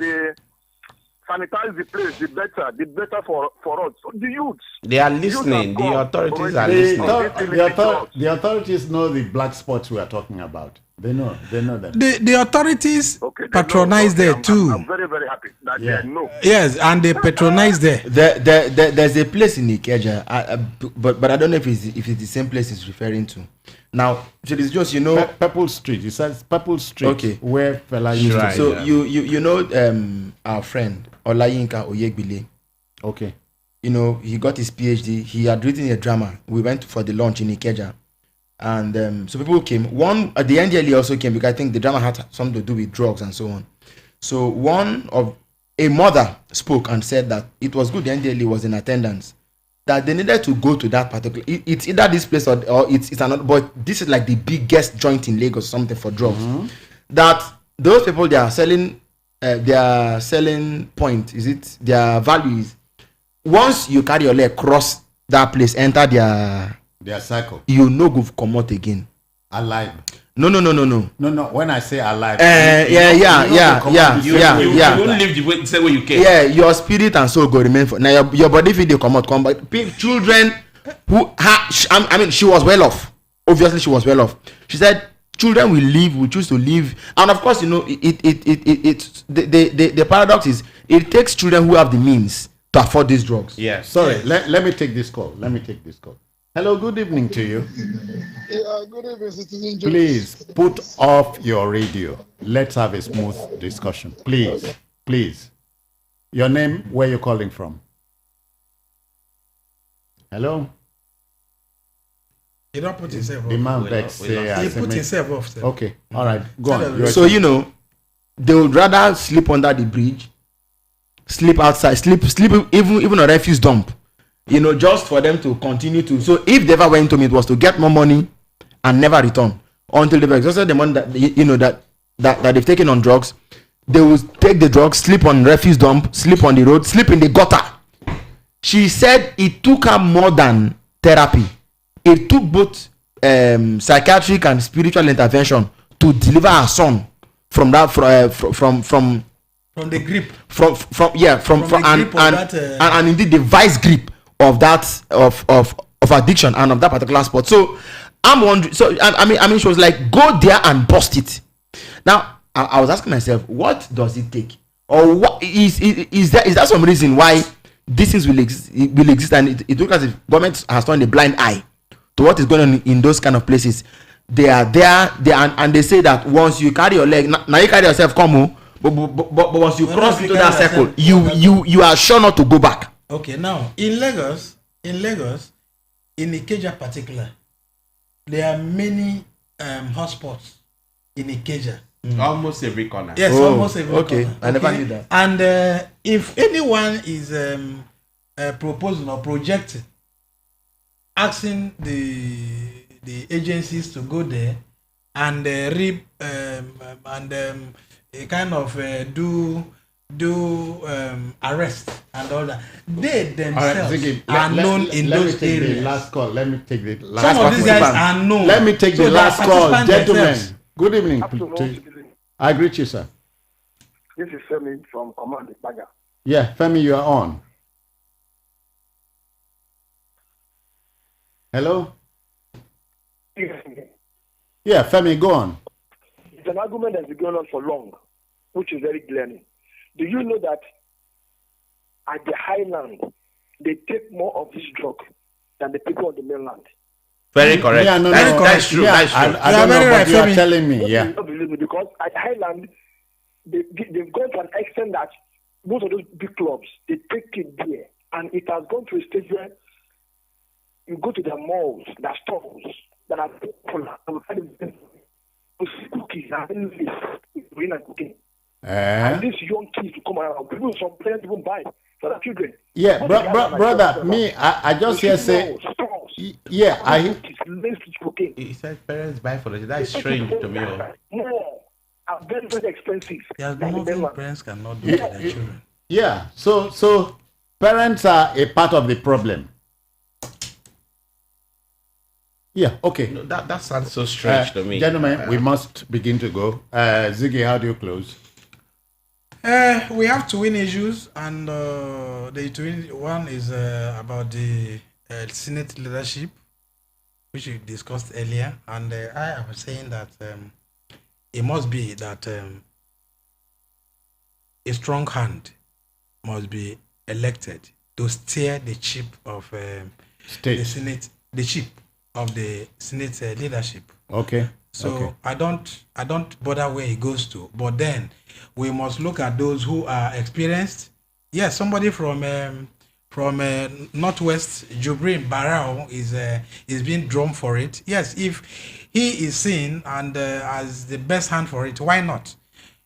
sanitize the place, the better for us. So the youths. They are listening. The authorities are listening. The authorities know the black spots we are talking about. They know them. The authorities patronize there too. I'm very, very happy that they know. Yes, and they patronize there. There's a place in Ikeja, but I don't know if it's the same place it's referring to. Now, so it's just Purple Street. It says Purple Street. Okay. Where fella used to. So you know our friend Olayinka Oyegbile. Okay. He got his PhD. He had written a drama. We went for the launch in Ikeja. And so people came. One at the NDLE also came because I think the drama had something to do with drugs and so on. So a mother spoke and said that it was good the NDLE was in attendance, that they needed to go to that particular. It's either this place or it's another. But this is like the biggest joint in Lagos or something for drugs. Mm-hmm. That those people they are selling, their selling point is it their value is once you carry your leg cross that place, enter their cycle, you go come out again alive. No. When I say alive, you won't live the same way you came. Yeah, your spirit and soul go remain for now. Your body if they come back. Children who she was well off. Obviously she was well off. She said Children will choose to live, and of course, the paradox is it takes children who have the means to afford these drugs. Yes. Sorry, let me take this call. Hello, good evening to you. Yeah, good evening, Citizen Jones. Please put off your radio. Let's have a smooth discussion. Please. Your name, where you're calling from? Hello? He don't put himself The off. man vex say He put himself off. Sir. Okay, all right, go on. You're So they would rather sleep under the bridge, sleep outside, sleep even a refuse dump, just for them to continue to. So if they ever went to me, it was to get more money and never return until they've exhausted the money that that they've taken on drugs. They will take the drugs, sleep on refuse dump, sleep on the road, sleep in the gutter. She said it took her more than therapy. It took both psychiatric and spiritual intervention to deliver her son from that from the grip. And indeed the vice grip of that of addiction and of that particular sport. So I'm wondering. So I mean, she was like, go there and bust it. Now I was asking myself, what does it take, or what is there some reason why these things will exist, and it looks as if government has turned a blind eye to what is going on in those kind of places. They are there, and they say that once you carry your leg, now you carry yourself, come home, but once you cross into that circle, you are sure not to go back. Okay, now in Lagos, in Ikeja particular, there are many hotspots in Ikeja. Almost every corner. Yes, almost every corner. Okay, I never knew that. And if anyone is proposing or projecting, asking the agencies to go there and do arrest and all that, they themselves are known in those areas. Last call. Let me take the last. Some of these guys are known. Let me take the last call, gentlemen. Themselves. Good evening. Afternoon. I greet you, sir. This is Femi from Command Ipaga. Yeah, Femi, you are on. Hello? Yeah, Femi, go on. It's an argument that's been going on for long, which is very glaring. Do you know that at the highland, they take more of this drug than the people on the mainland? Very correct. Yeah, That's true. Yeah, That's true. I don't know, but you are telling me. You Yeah. don't believe me, because at Highland, they've gone to an extent that most of those big clubs, they take it there. And it has gone to a stage where you go to the malls, the stores that are popular, cookies, and cooking. And these young kids to come around, some parents even buy for their children. Yeah, brother, me, I just hear say, yeah, He said parents buy for it. That is strange to me. More are very, very expensive. There's nothing parents cannot do for their children. Yeah, so parents are a part of the problem. Yeah, okay. No, that sounds so strange to me. Gentlemen, we must begin to go. Ziggy, how do you close? We have twin issues, and the twin one is about the Senate leadership, which we discussed earlier, and I am saying that it must be that a strong hand must be elected to steer the ship of the Senate, the ship of the Senate leadership. Okay. So okay. I don't bother where he goes to, but then we must look at those who are experienced. Yes, somebody from Northwest, Jubrin Barao is being drawn for it. Yes, if he is seen and as the best hand for it, why not?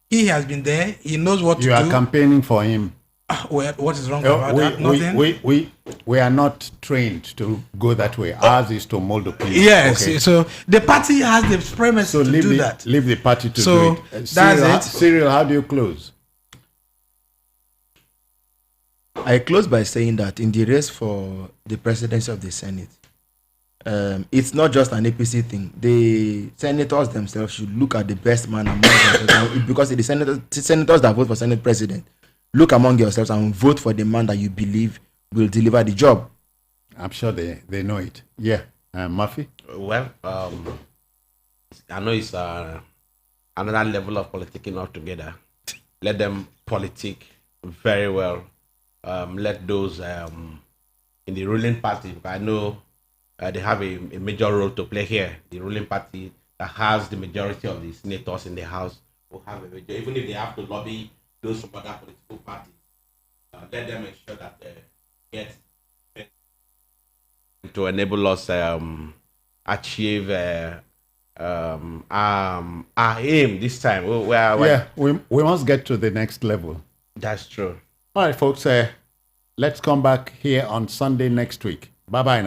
He has been there. He knows what to do. You are campaigning for him. Well, what is wrong about that? Nothing. We are not trained to go that way. Ours is to mold opinion. Yes. Okay. So the party has the premise to do that. Leave the party to so do it. That's it. Cyril, how do you close? I close by saying that in the race for the presidency of the Senate, it's not just an APC thing. The senators themselves should look at the best man among themselves, because the senators that vote for Senate president, look among yourselves and vote for the man that you believe will deliver the job. I'm sure they know it. Yeah. Murphy? Well, I know it's another level of politicking altogether. Let them politic very well. Let those in the ruling party, I know they have a major role to play here. The ruling party that has the majority of the senators in the House will have a major, even if they have to lobby those from other political parties. Let them ensure that they get to enable us achieve our aim this time. We must get to the next level. That's true. All right, folks. Let's come back here on Sunday next week. Bye-bye now.